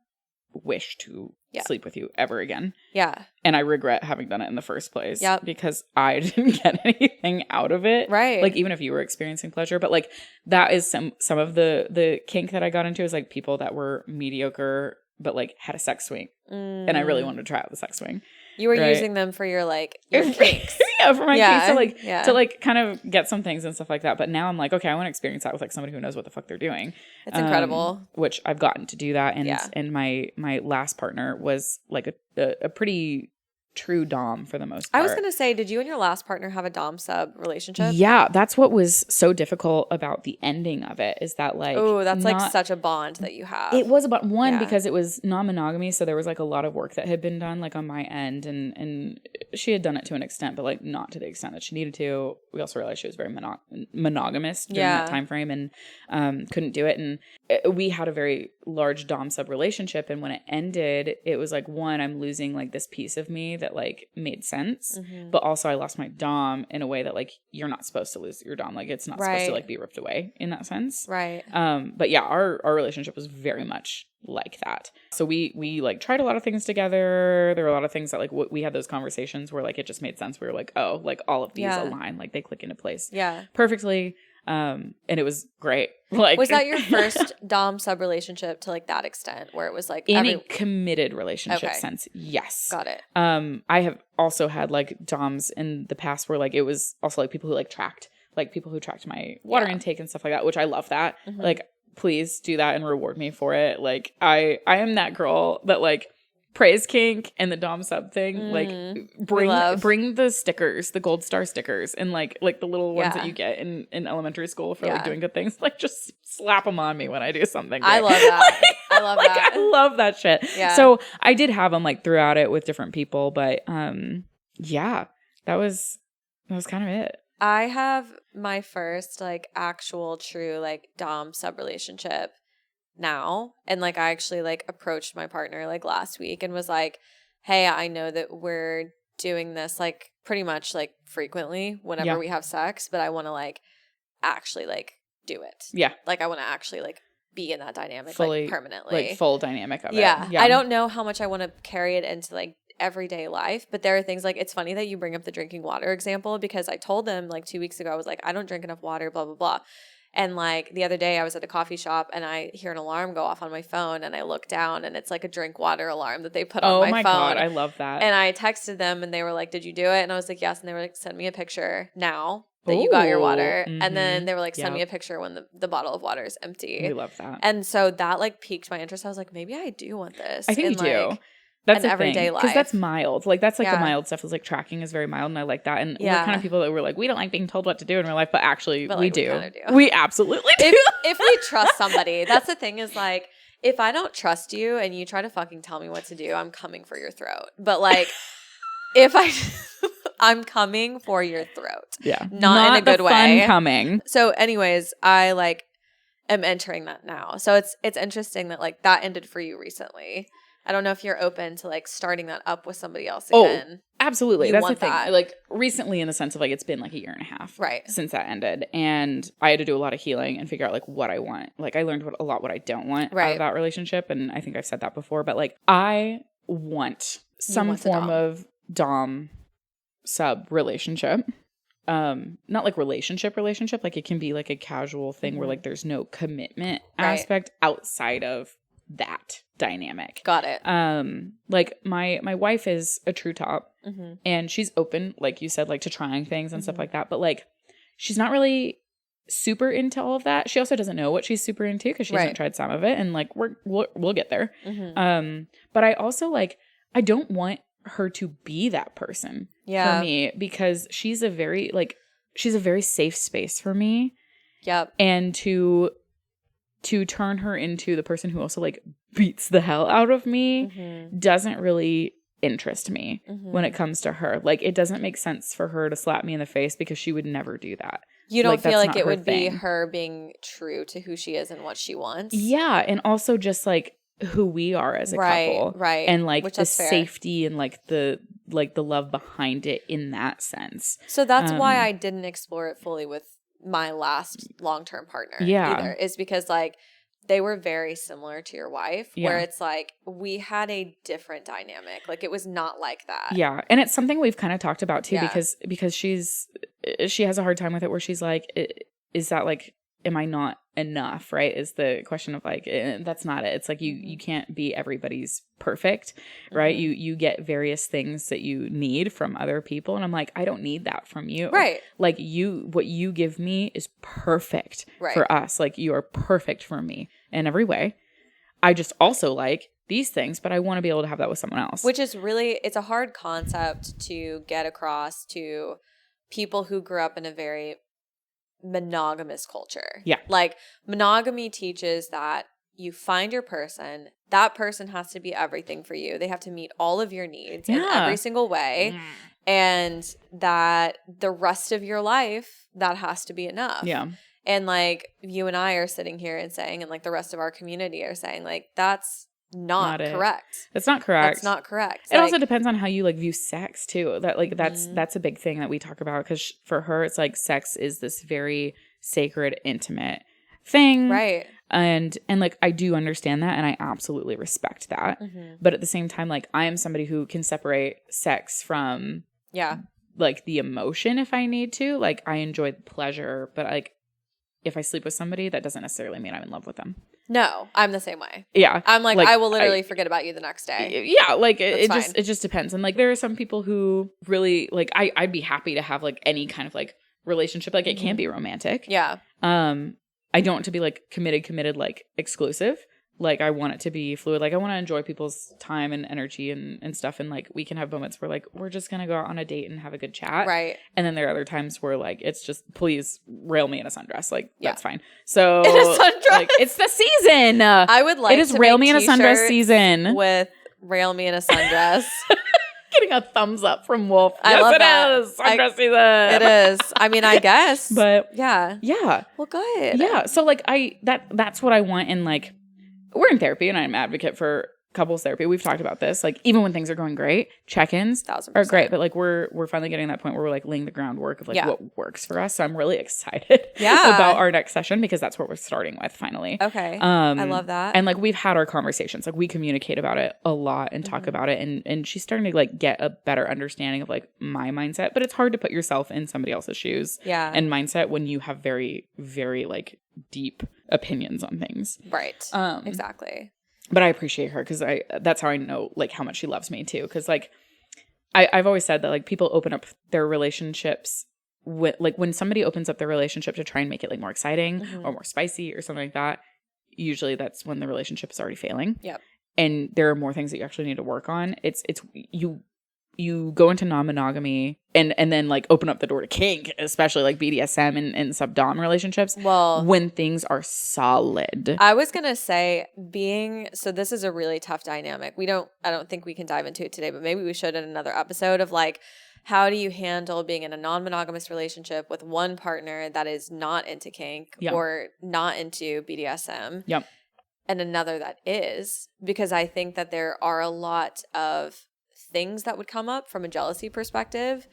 wish to sleep with you ever again. Yeah. And I regret having done it in the first place. Yep. Because I didn't get anything out of it. Right. Like even if you were experiencing pleasure, but like that is some of the kink that I got into is like people that were mediocre but like had a sex swing. And I really wanted to try out the sex swing. You were right? using them for your kinks. Yeah, for my kinks to yeah. kind of get some things and stuff like that. But now I'm like, okay, I want to experience that with like somebody who knows what the fuck they're doing. It's incredible. Which I've gotten to do that, and my last partner was like a pretty true dom for the most part. I was gonna say, did you and your last partner have a dom sub relationship? Yeah, that's what was so difficult about the ending of it. Is that like, oh, that's like such a bond that you have. It was about because it was non-monogamy, so there was like a lot of work that had been done like on my end, and she had done it to an extent, but like not to the extent that she needed to. We also realized she was very monogamous during that time frame, and couldn't do it. And we had a very large dom sub relationship, and when it ended, it was like, one, I'm losing like this piece of me that like made sense, but also I lost my dom in a way that like you're not supposed to lose your dom. Like it's not supposed to like be ripped away in that sense. Right. But yeah, our relationship was very much like that. So we like tried a lot of things together. There were a lot of things that like we had those conversations where like it just made sense. We were like, oh, like all of these align, like they click into place perfectly. And it was great. Like, was that your first dom sub relationship to like that extent where it was like in a committed relationship sense? Yes. Got it. I have also had like doms in the past where like it was also like people who like tracked my water intake and stuff like that, which I love that. Like, please do that and reward me for it. Like I am that girl that like praise kink and the dom sub thing. Like bring the stickers, the gold star stickers, and like the little ones that you get in elementary school for like doing good things. Like just slap them on me when I do something great. I love that. I love like, that. I love that shit. Yeah. So I did have them like throughout it with different people, but yeah, that was kind of it. I have my first like actual true like dom sub relationship now, and like I actually like approached my partner like last week and was like, hey, I know that we're doing this like pretty much like frequently whenever we have sex, but I want to like actually like do it. Yeah. Like I want to actually like be in that dynamic fully, like permanently. Like full dynamic of it. Yeah. I don't know how much I want to carry it into like everyday life, but there are things like, it's funny that you bring up the drinking water example, because I told them like 2 weeks ago, I was like, I don't drink enough water, blah, blah, blah. And like the other day I was at a coffee shop and I hear an alarm go off on my phone and I look down and it's like a drink water alarm that they put on my phone. Oh my God, I love that. And I texted them and they were like, did you do it? And I was like, yes. And they were like, send me a picture now that you got your water. And then they were like, send me a picture when the bottle of water is empty. We love that. And so that like piqued my interest. I was like, maybe I do want this. I think you do. Like, that's an everyday life, because that's mild. Like that's like the mild stuff is like tracking is very mild, and I like that. And we're kind of people that were like, we don't like being told what to do in real life, but actually we do. We absolutely do. If we trust somebody, that's the thing is like, if I don't trust you and you try to fucking tell me what to do, I'm coming for your throat. But like, if I'm coming for your throat. Yeah, not in a good way. Fun coming. So, anyways, I like am entering that now. So it's interesting that like that ended for you recently. I don't know if you're open to like starting that up with somebody else again. Oh, absolutely. You That's the want thing. that. Like recently in the sense of like it's been like a year and a half since that ended. And I had to do a lot of healing and figure out like what I want. Like I learned a lot what I don't want out of that relationship. And I think I've said that before. But like I want some form of Dom sub relationship. Not like relationship. Like it can be like a casual thing where like there's no commitment aspect outside of that dynamic. Got it. Like my wife is a true top and she's open, like you said, like to trying things and stuff like that. But like she's not really super into all of that. She also doesn't know what she's super into because she hasn't tried some of it. And like we'll get there. But I also like I don't want her to be that person for me because she's a very safe space for me. Yep. And to turn her into the person who also like beats the hell out of me doesn't really interest me when it comes to her. Like it doesn't make sense for her to slap me in the face because she would never do that. You don't like, feel like it would be her being true to who she is and what she wants? Yeah. And also just like who we are as a couple. Right. And like the safety and like the love behind it in that sense. So that's why I didn't explore it fully with my last long-term partner either, is because like they were very similar to your wife where it's like we had a different dynamic. Like it was not like that. Yeah. And it's something we've kind of talked about too because she has a hard time with it where she's like, is that like, am I not enough? Right. Is the question of like, that's not it. It's like you can't be everybody's perfect. Right. You get various things that you need from other people. And I'm like, I don't need that from you. Right. Like what you give me is perfect for us. Like you are perfect for me in every way. I just also like these things, but I want to be able to have that with someone else. Which is really, it's a hard concept to get across to people who grew up in a very monogamous culture. Yeah. Like monogamy teaches that you find your person, that person has to be everything for you. They have to meet all of your needs in every single way. And that the rest of your life, that has to be enough. Yeah. And like you and I are sitting here and saying, and like the rest of our community are saying, like, that's not correct. That's not correct. That's not correct. It also depends on how you like view sex too. That like that's a big thing that we talk about because for her it's like sex is this very sacred, intimate thing, right? And like I do understand that, and I absolutely respect that. But at the same time, like I am somebody who can separate sex from like the emotion if I need to. Like I enjoy the pleasure, but like if I sleep with somebody, that doesn't necessarily mean I'm in love with them. No, I'm the same way. Yeah. I'm like I will literally forget about you the next day. Yeah, like it just depends. And like there are some people who really like I'd be happy to have like any kind of like relationship. Like it can be romantic. Yeah. I don't want it to be like committed like exclusive. Like I want it to be fluid. Like I want to enjoy people's time and energy and stuff. And like we can have moments where like we're just gonna go out on a date and have a good chat. Right. And then there are other times where like it's just please rail me in a sundress. Like that's fine. So in a sundress. Like it's the season. I would like it is rail me in a sundress season with rail me in a sundress. Getting a thumbs up from Wolf. I love that. It is sundress season. It is. I mean, I guess. But yeah. Well, good. Yeah. So like that's what I want in like. We're in therapy and I'm an advocate for couples therapy. We've talked about this. Like even when things are going great, check-ins 1000%. are great. But like we're finally getting to that point where we're like laying the groundwork of like what works for us. So I'm really excited about our next session because that's what we're starting with finally. Okay. I love that. And like we've had our conversations. Like we communicate about it a lot and talk about it. And she's starting to like get a better understanding of like my mindset. But it's hard to put yourself in somebody else's shoes and mindset when you have very, very like deep opinions on things. Right. Exactly. But I appreciate her because that's how I know like how much she loves me too. Because like I've always said that like people open up their relationships with like when somebody opens up their relationship to try and make it like more exciting or more spicy or something like that. Usually that's when the relationship is already failing. Yep. And there are more things that you actually need to work on. It's you go into non-monogamy and then like open up the door to kink, especially like BDSM and sub-dom relationships. Well, when things are solid. I was going to say so this is a really tough dynamic. I don't think we can dive into it today, but maybe we should in another episode of like how do you handle being in a non-monogamous relationship with one partner that is not into kink or not into BDSM and another that is? Because I think that there are a lot of things that would come up from a jealousy perspective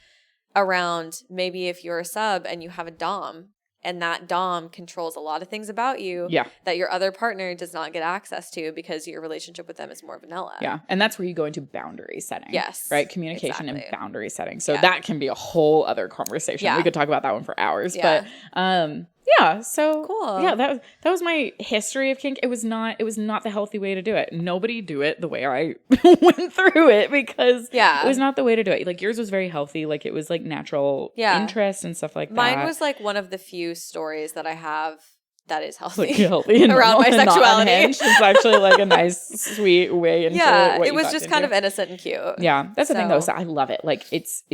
around maybe if you're a sub and you have a dom and that dom controls a lot of things about you that your other partner does not get access to because your relationship with them is more vanilla. Yeah. And that's where you go into boundary setting. Yes. Right? Communication and boundary setting. So that can be a whole other conversation. Yeah. We could talk about that one for hours. Yeah. But yeah, so cool. Yeah, that was my history of kink. It was not the healthy way to do it. Nobody do it the way I went through it because it was not the way to do it. Like yours was very healthy. Like it was like natural interest and stuff like that. Mine was like one of the few stories that I have that is healthy, like healthy and around my sexuality. It's actually like a nice, sweet way into what it was just kind of innocent and cute. Yeah, that's the thing though. So I love it. Like it's.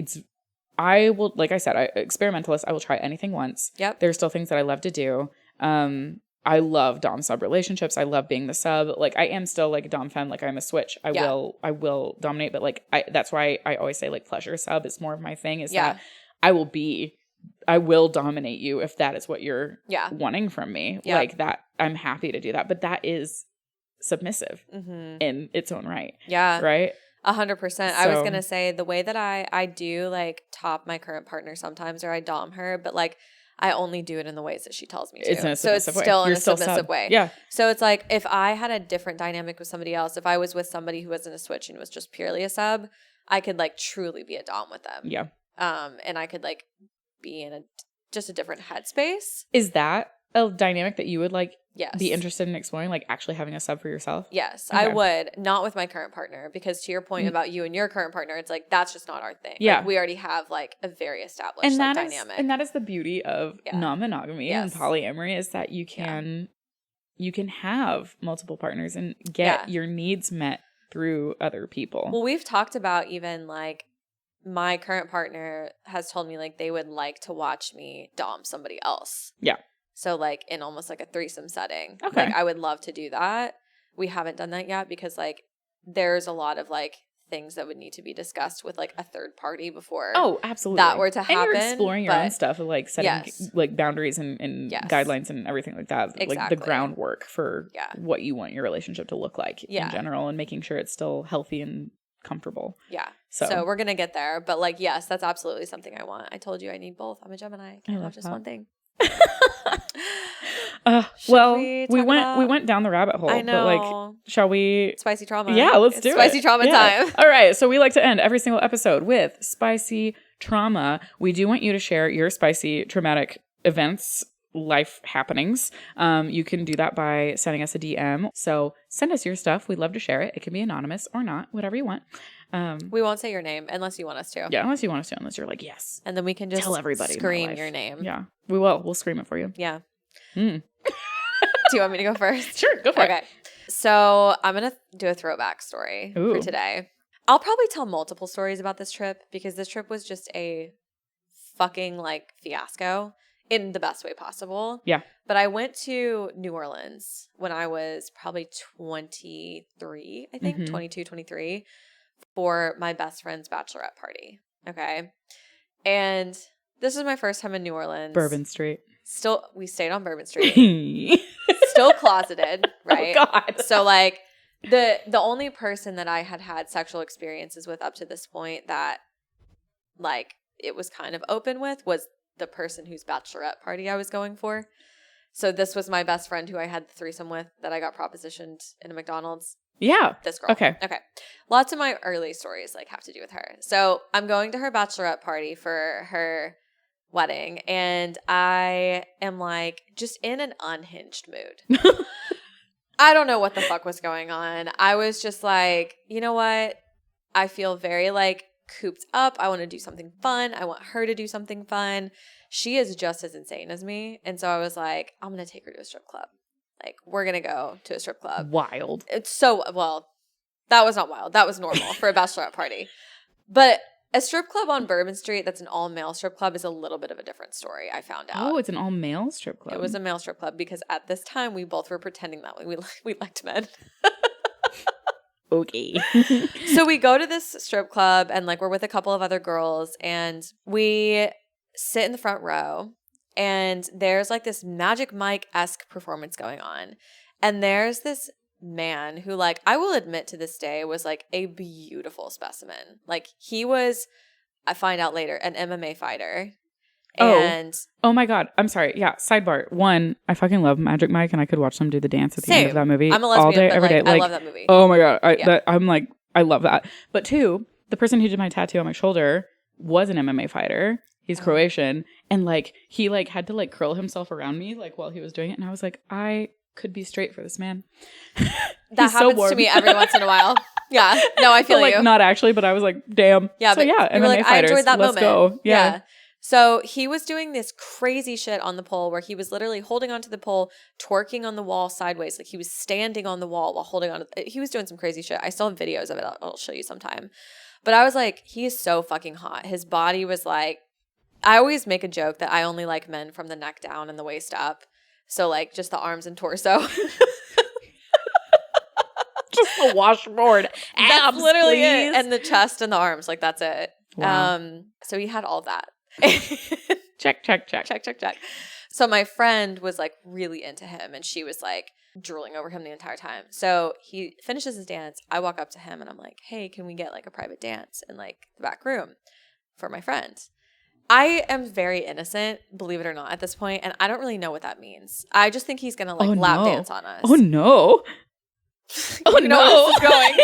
I will, like I said, experimentalist. I will try anything once. Yep. There's still things that I love to do. I love dom sub relationships. I love being the sub. Like I am still like dom femme. Like I'm a switch. I will dominate. But like that's why I always say like pleasure sub is more of my thing. Is that I will dominate you if that is what you're wanting from me. Yep. Like that, I'm happy to do that. But that is submissive in its own right. Yeah. Right. 100%. I was going to say the way that I do like top my current partner sometimes, or I dom her, but like I only do it in the ways that she tells me to. It's in a submissive way. Still in a submissive way. Yeah. So it's like if I had a different dynamic with somebody else, if I was with somebody who wasn't a switch and was just purely a sub, I could like truly be a dom with them. Yeah. And I could like be in just a different headspace. Is that a dynamic that you would like be Yes. interested in exploring, like actually having a sub for yourself? Yes, Okay. I would. Not with my current partner, because to your point about you and your current partner, it's like that's just not our thing. Yeah. Like, we already have like a very established dynamic. And that is the beauty of non-monogamy and polyamory, is that you can have multiple partners and get your needs met through other people. Well, we've talked about even like my current partner has told me like they would like to watch me dom somebody else. Yeah. So like in almost like a threesome setting. Okay. Like I would love to do that. We haven't done that yet because like there's a lot of like things that would need to be discussed with like a third party before absolutely that were to happen. And you're exploring your own stuff of like setting like boundaries and guidelines and everything like that. Exactly. Like the groundwork for what you want your relationship to look like in general, and making sure it's still healthy and comfortable. Yeah. So we're going to get there. But like, yes, that's absolutely something I want. I told you I need both. I'm a Gemini. I can't have just one thing. Well, we went down the rabbit hole. I know. But like, shall we? Spicy trauma. Yeah, let's do it. Spicy trauma time. All right. So we like to end every single episode with spicy trauma. We do want you to share your spicy traumatic events, life happenings. You can do that by sending us a DM. So send us your stuff. We'd love to share it. It can be anonymous or not, whatever you want. We won't say your name unless you want us to. Yeah, unless you want us to, unless you're like, yes. And then we can just tell everybody scream your name. Yeah, we will. We'll scream it for you. Yeah. Do you want me to go first? Sure, go for it. Okay. So I'm going to do a throwback story for today. I'll probably tell multiple stories about this trip because this trip was just a fucking like fiasco in the best way possible. Yeah. But I went to New Orleans when I was probably 23, I think, 22, 23, for my best friend's bachelorette party. Okay. And this was my first time in New Orleans. Bourbon Street. We stayed on Bourbon Street. Still closeted, right? Oh, God. So, like, the only person that I had sexual experiences with up to this point that, like, it was kind of open with was the person whose bachelorette party I was going for. So this was my best friend who I had the threesome with that I got propositioned in a McDonald's. Yeah. This girl. Okay. Lots of my early stories, like, have to do with her. So I'm going to her bachelorette party for her wedding, and I am like just in an unhinged mood. I don't know what the fuck was going on. I was just like, you know what? I feel very like cooped up. I want to do something fun. I want her to do something fun. She is just as insane as me. And so I was like, I'm going to take her to a strip club. Like, we're going to go to a strip club. Wild. It's so, well, that was not wild. That was normal for a bachelorette party. But a strip club on Bourbon Street that's an all-male strip club is a little bit of a different story, I found out. Oh, it's an all-male strip club. It was a male strip club because at this time we both were pretending that we liked men. Okay. So we go to this strip club and like we're with a couple of other girls and we sit in the front row and there's like this Magic Mike-esque performance going on. And there's this man who like I will admit to this day was like a beautiful specimen. Like he was, I find out later, an MMA fighter. And oh my God. I'm sorry. Yeah. Sidebar. One, I fucking love Magic Mike and I could watch them do the dance at the end of that movie. I'm a lesbian, all day, but every like, day. I Like, love that movie. Oh my God. I'm like, I love that. But two, the person who did my tattoo on my shoulder was an MMA fighter. He's Croatian. And like, he like had to like curl himself around me like while he was doing it. And I was like, I could be straight for this man. That happens to me every once in a while. Yeah. No, I feel like, you. Not actually, but I was like, damn. Yeah. So but yeah, MMA like, fighters. I enjoyed that Let's moment. go. Yeah. So he was doing this crazy shit on the pole where he was literally holding onto the pole, twerking on the wall sideways. Like he was standing on the wall while holding on. He was doing some crazy shit. I still have videos of it. I'll show you sometime. But I was like, he is so fucking hot. His body was like, I always make a joke that I only like men from the neck down and the waist up. So like just the arms and torso. Just the washboard. That's literally please. it. And the chest and the arms. Like that's it. Wow. So he had all that. Check. Check. So my friend was like really into him and she was like drooling over him the entire time. So he finishes his dance. I walk up to him and I'm like, hey, can we get like a private dance in like the back room for my friend? I am very innocent, believe it or not, at this point, and I don't really know what that means. I just think he's gonna like lap dance on us. Oh no. Oh you know no. where this is going.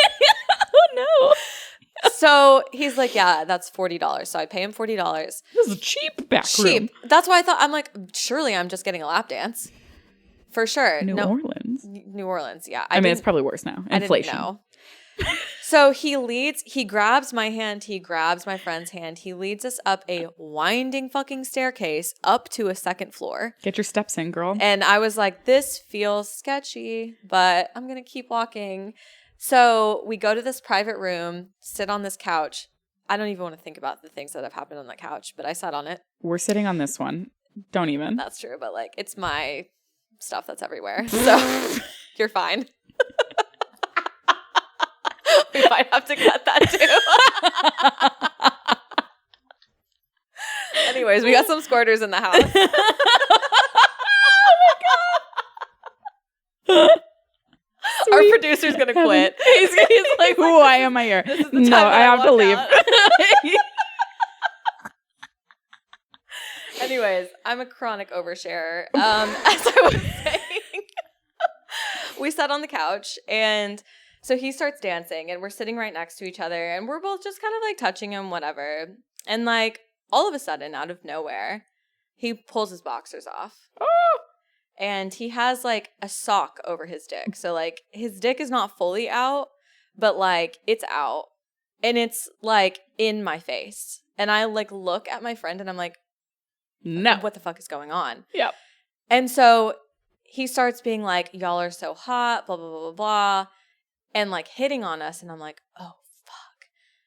Oh no. So he's like, yeah, that's $40. So I pay him $40. This is a cheap back room. Cheap. That's why I thought, I'm like, surely I'm just getting a lap dance. For sure. New Orleans. New Orleans, yeah. I mean, it's probably worse now. Inflation. I didn't know. So he grabs my hand, he grabs my friend's hand, he leads us up a winding fucking staircase up to a second floor. Get your steps in, girl. And I was like, this feels sketchy, but I'm going to keep walking. So we go to this private room, sit on this couch. I don't even want to think about the things that have happened on that couch, but I sat on it. We're sitting on this one. Don't even. That's true, but like it's my stuff that's everywhere. So you're fine. We might have to cut that too. Anyways, we got some squirters in the house. Oh my God. Our producer's going to quit. He's like, why am I here? No, I have to leave. Anyways, I'm a chronic oversharer. As I was saying, we sat on the couch and so he starts dancing and we're sitting right next to each other and we're both just kind of like touching him, whatever. And like all of a sudden, out of nowhere, he pulls his boxers off. Oh. And he has like a sock over his dick. So like his dick is not fully out, but like it's out. And it's like in my face. And I like look at my friend and I'm like, no. What the fuck is going on? Yep. And so he starts being like, y'all are so hot, blah, blah, blah, blah, blah. And like hitting on us. And I'm like, oh, fuck.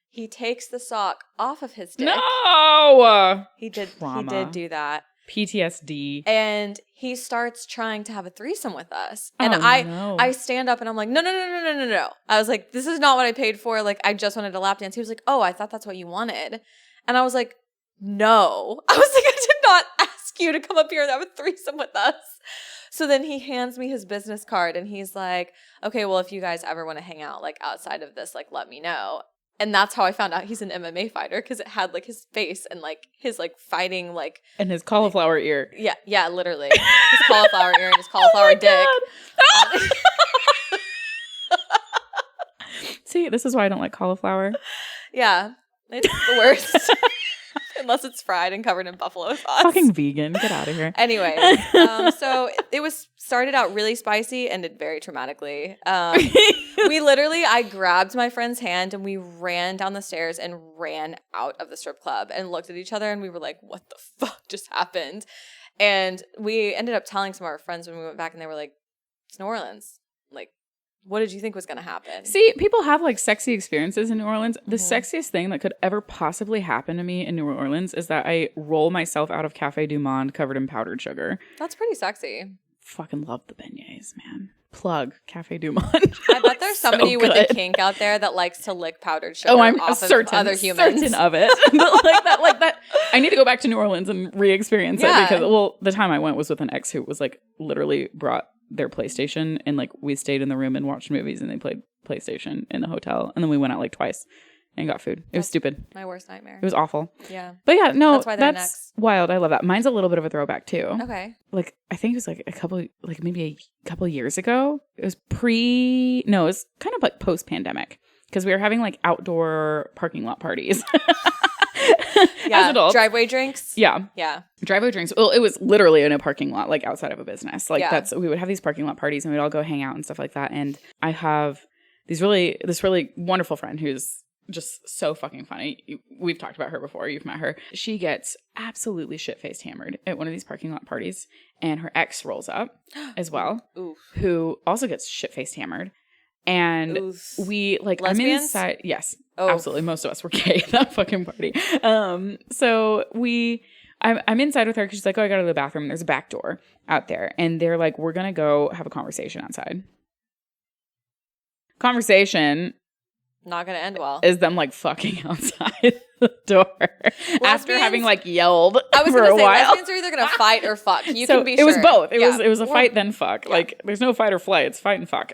He takes the sock off of his dick. No. He did. Trauma. He did do that. PTSD. And he starts trying to have a threesome with us. And I stand up and I'm like, no. I was like, this is not what I paid for. Like, I just wanted a lap dance. He was like, oh, I thought that's what you wanted. And I was like, no. I was like, I did not ask you to come up here and have a threesome with us. So then he hands me his business card and he's like, okay, well, if you guys ever want to hang out like outside of this, like let me know. And that's how I found out he's an MMA fighter because it had like his face and like his like fighting like. And his cauliflower ear. Yeah, literally. His cauliflower ear and his cauliflower dick. See, this is why I don't like cauliflower. Yeah, it's the worst. Unless it's fried and covered in buffalo sauce. Fucking vegan. Get out of here. Anyway, so it started out really spicy, ended very traumatically. I grabbed my friend's hand and we ran down the stairs and ran out of the strip club and looked at each other and we were like, what the fuck just happened? And we ended up telling some of our friends when we went back and they were like, it's New Orleans. Like, what did you think was going to happen? See, people have like sexy experiences in New Orleans. The sexiest thing that could ever possibly happen to me in New Orleans is that I roll myself out of Cafe Du Monde covered in powdered sugar. That's pretty sexy. Fucking love the beignets, man. Plug Cafe Du Monde. I bet there's somebody with a kink out there that likes to lick powdered sugar off of other humans. Certain of it. But like that. I need to go back to New Orleans and re-experience it because, well, the time I went was with an ex who was like literally brought their PlayStation and like we stayed in the room and watched movies and they played PlayStation in the hotel and then we went out like twice and got food. It was stupid. My worst nightmare. It was awful. Yeah. But yeah, no, that's wild. I love that. Mine's a little bit of a throwback too. Okay. Like I think it was like maybe a couple years ago. It was it was kind of like post-pandemic because we were having like outdoor parking lot parties. Yeah. As adults. Driveway drinks. Yeah. Yeah. Driveway drinks. Well, it was literally in a parking lot, like outside of a business. Like Yeah. we would have these parking lot parties and we'd all go hang out and stuff like that. And I have this really wonderful friend who's just so fucking funny. We've talked about her before. You've met her. She gets absolutely shit-faced hammered at one of these parking lot parties. And her ex rolls up as well, Oof. who also gets shit-faced hammered. And Oof. we like, Lesbians? I'm inside. Yes, Oh. absolutely. Most of us were gay at that fucking party. So I'm inside with her because she's like, oh, I got to the bathroom. There's a back door out there. And they're like, we're going to go have a conversation outside. Conversation Not going to end well. is them like fucking outside the door after having like yelled I was for going a to say, while. lesbians are either going to fight or fuck. You can be It sure. was both. It Yeah. was a fight then fuck. Yeah. Like there's no fight or flight. It's fight and fuck.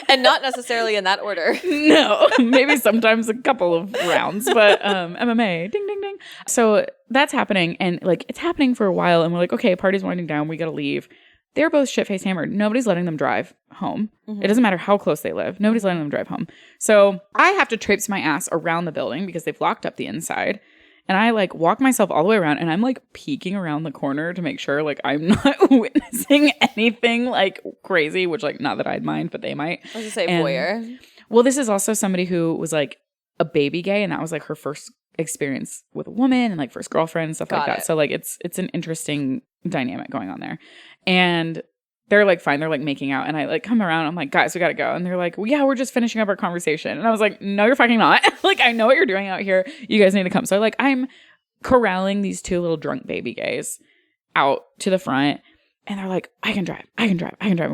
And not necessarily in that order. No, maybe sometimes a couple of rounds, but MMA, ding, ding, ding. So that's happening, and like it's happening for a while, and we're like, okay, party's winding down, we gotta leave. They're both shit-faced hammered. Nobody's letting them drive home. Mm-hmm. It doesn't matter how close they live. Nobody's letting them drive home. So I have to traipse my ass around the building because they've locked up the inside. And I like walk myself all the way around and I'm like peeking around the corner to make sure like I'm not witnessing anything like crazy, which like not that I'd mind, but they might. I was going to say voyeur. Well, this is also somebody who was like a baby gay and that was like her first experience with a woman and like first girlfriend and stuff like that. So like it's an interesting dynamic going on there. And they're like fine, they're like making out and I like come around, I'm like, guys, we gotta go. And they're like, well, yeah, we're just finishing up our conversation. And I was like, no, you're fucking not. Like I know what you're doing out here, you guys need to come. So like I'm corralling these two little drunk baby gays out to the front and they're like, I can drive. And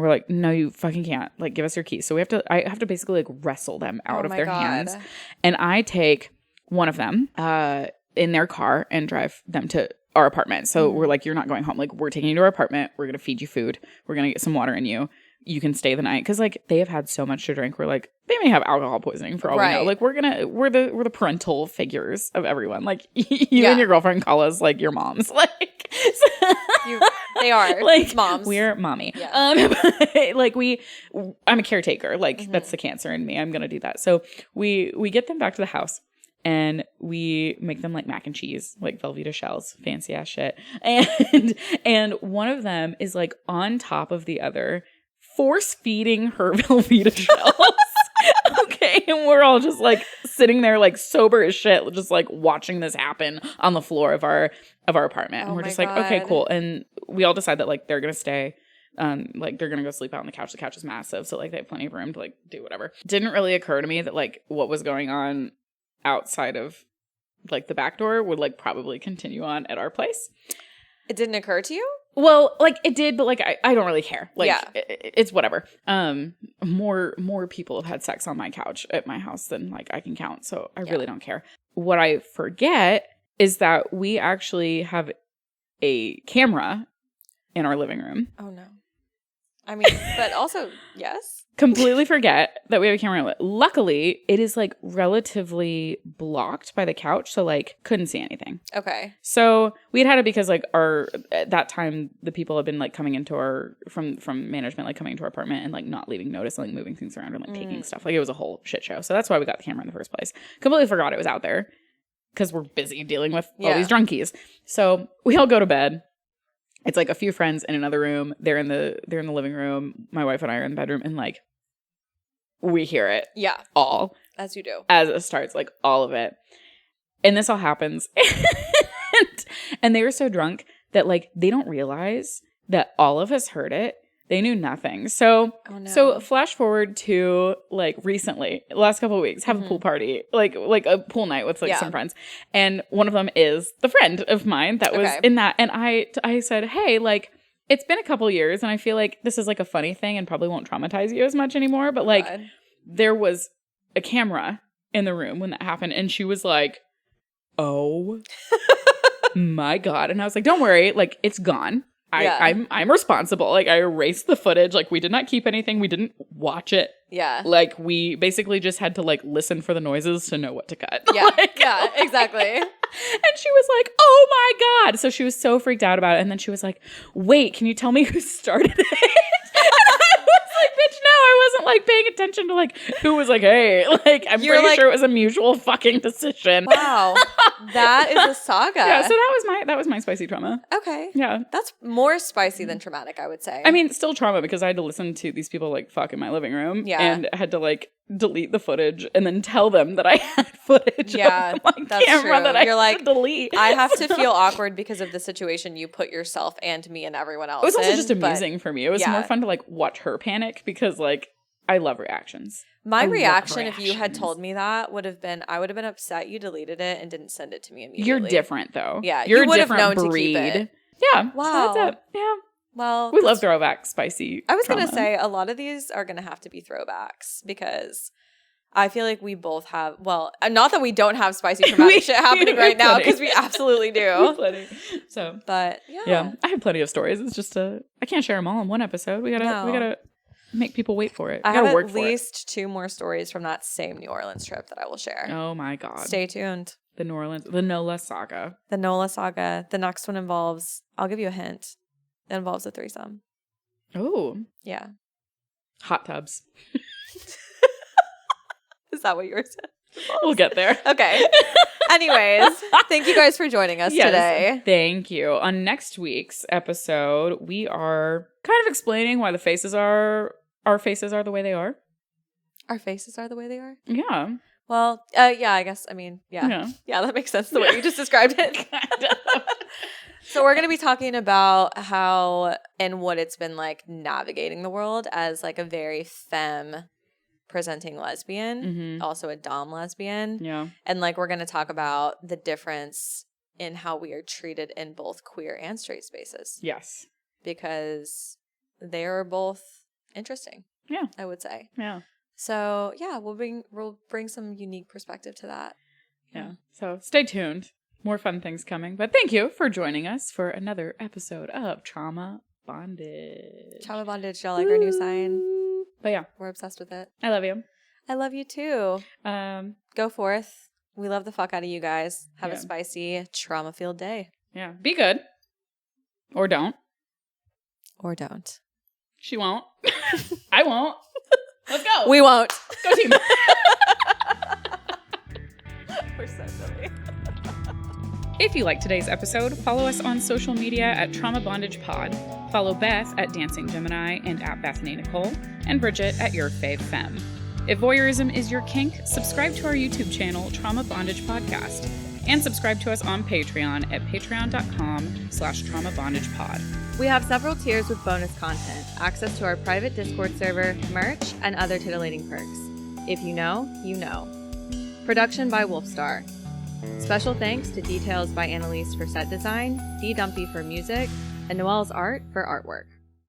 we're like, no, you fucking can't. Like give us your keys. So I have to basically like wrestle them out of their hands. And I take one of them in their car and drive them to our apartment. So we're like, you're not going home. Like we're taking you to our apartment. We're going to feed you food. We're going to get some water in you. You can stay the night. Cause like they have had so much to drink. We're like, they may have alcohol poisoning for all we know. Like we're the parental figures of everyone. Like you and your girlfriend call us like your moms. Like they are like moms. We're mommy. Yeah. Like I'm a caretaker. Like that's the cancer in me. I'm going to do that. So we get them back to the house. And we make them like mac and cheese, like Velveeta shells, fancy ass shit. And one of them is like on top of the other, force feeding her Velveeta shells. Okay. And we're all just like sitting there like sober as shit, just like watching this happen on the floor of our apartment. And we're just like, okay, cool. And we all decide that like they're going to stay. Like they're gonna go sleep out on the couch. The couch is massive, so like they have plenty of room to like do whatever. Didn't really occur to me that like what was going on outside of like the back door would like probably continue on at our place. It didn't occur to you? Well, like it did, but like I don't really care. Like yeah. It's whatever. More people have had sex on my couch at my house than like I can count, so I really don't care. What I forget is that we actually have a camera in our living room. Oh no. I mean, but also, yes. Completely forget that we have a camera. Luckily, it is like relatively blocked by the couch, so like couldn't see anything. Okay. So we had it because like at that time the people had been like coming into our from management like coming into our apartment and like not leaving notice and like moving things around and like taking stuff. Like it was a whole shit show. So that's why we got the camera in the first place. Completely forgot it was out there because we're busy dealing with all these drunkies. So we all go to bed. It's like a few friends in another room. They're in the living room. My wife and I are in the bedroom, and like we hear it. Yeah, all as you do as it starts, like all of it. And this all happens, and they were so drunk that like they don't realize that all of us heard it. They knew nothing. So, So flash forward to like recently, last couple of weeks, have a pool party, like a pool night with like some friends. And one of them is the friend of mine that was in that. And I said, hey, like, it's been a couple years, and I feel like this is like a funny thing and probably won't traumatize you as much anymore. But like, there was a camera in the room when that happened, and she was like, "Oh my God!" And I was like, "Don't worry, like it's gone. I'm responsible. Like I erased the footage. Like we did not keep anything. We didn't watch it. Yeah. Like we basically just had to like listen for the noises to know what to cut. Yeah. Like, Yeah. Exactly." And she was like, "Oh my God." So she was so freaked out about it. And then she was like, "Wait, can you tell me who started it?" And I was like, "Bitch, no, I wasn't like paying attention to like who was like, hey." Like I'm You're pretty like, sure it was a mutual fucking decision. Wow. That is a saga. Yeah, so that was my spicy trauma. Okay. Yeah. That's more spicy than traumatic, I would say. I mean, still trauma because I had to listen to these people like fuck in my living room. Yeah. And had to like delete the footage and then tell them that I had footage of my that's camera true. that I You're had like, to delete. I have to feel awkward because of the situation you put yourself and me and everyone else It was also in, just amusing for me. It was yeah. more fun to like watch her panic because like I love reactions. My reaction, if you had told me that, would have been, I would have been upset you deleted it and didn't send it to me immediately. You're different though. Yeah, You're you a different known breed. to keep it. Yeah. Wow. So that's it. Yeah. Well, We love throwback spicy. I was going to trauma. say a lot of these are going to have to be throwbacks because I feel like we both have, well, not that we don't have spicy traumatic shit happening right now because we absolutely do. Plenty. So, but yeah, I have plenty of stories. It's just I can't share them all in one episode. We gotta make people wait for it. I have at least 2 more stories from that same New Orleans trip that I will share. Oh my God. Stay tuned. The NOLA saga. The NOLA saga. The next one involves, I'll give you a hint. It involves a threesome. Oh. Yeah. Hot tubs. Is that what you were saying? We'll get there. Okay. Anyways, thank you guys for joining us today. Thank you. On next week's episode, we are kind of explaining why our faces are the way they are. Our faces are the way they are? Yeah. Well, yeah, I guess. I mean, yeah. Yeah, that makes sense the way you just described it. So we're going to be talking about how and what it's been like navigating the world as like a very femme presenting lesbian, also a dom lesbian. Yeah. And like we're going to talk about the difference in how we are treated in both queer and straight spaces. Yes. Because they are both interesting. Yeah. I would say. Yeah. So, yeah, we'll bring some unique perspective to that. Yeah. So, stay tuned. More fun things coming. But thank you for joining us for another episode of Trauma Bondage. Trauma Bondage, y'all like our new sign? But yeah. We're obsessed with it. I love you. I love you too. Go forth. We love the fuck out of you guys. Have a spicy, trauma-filled day. Yeah. Be good. Or don't. Or don't. She won't. I won't. Let's go. We won't. Go team. We're so silly. If you liked today's episode, follow us on social media at Trauma Bondage Pod. Follow Beth at Dancing Gemini and at Bethany Nicole, and Brigitte at Your Fave Femme. If voyeurism is your kink, subscribe to our YouTube channel, Trauma Bondage Podcast, and subscribe to us on Patreon at patreon.com/traumabondagepod. We have several tiers with bonus content, access to our private Discord server, merch, and other titillating perks. If you know, you know. Production by Wolfstar. Special thanks to Details by Annalise for set design, D. Dumpy for music, and Noelle's art for artwork.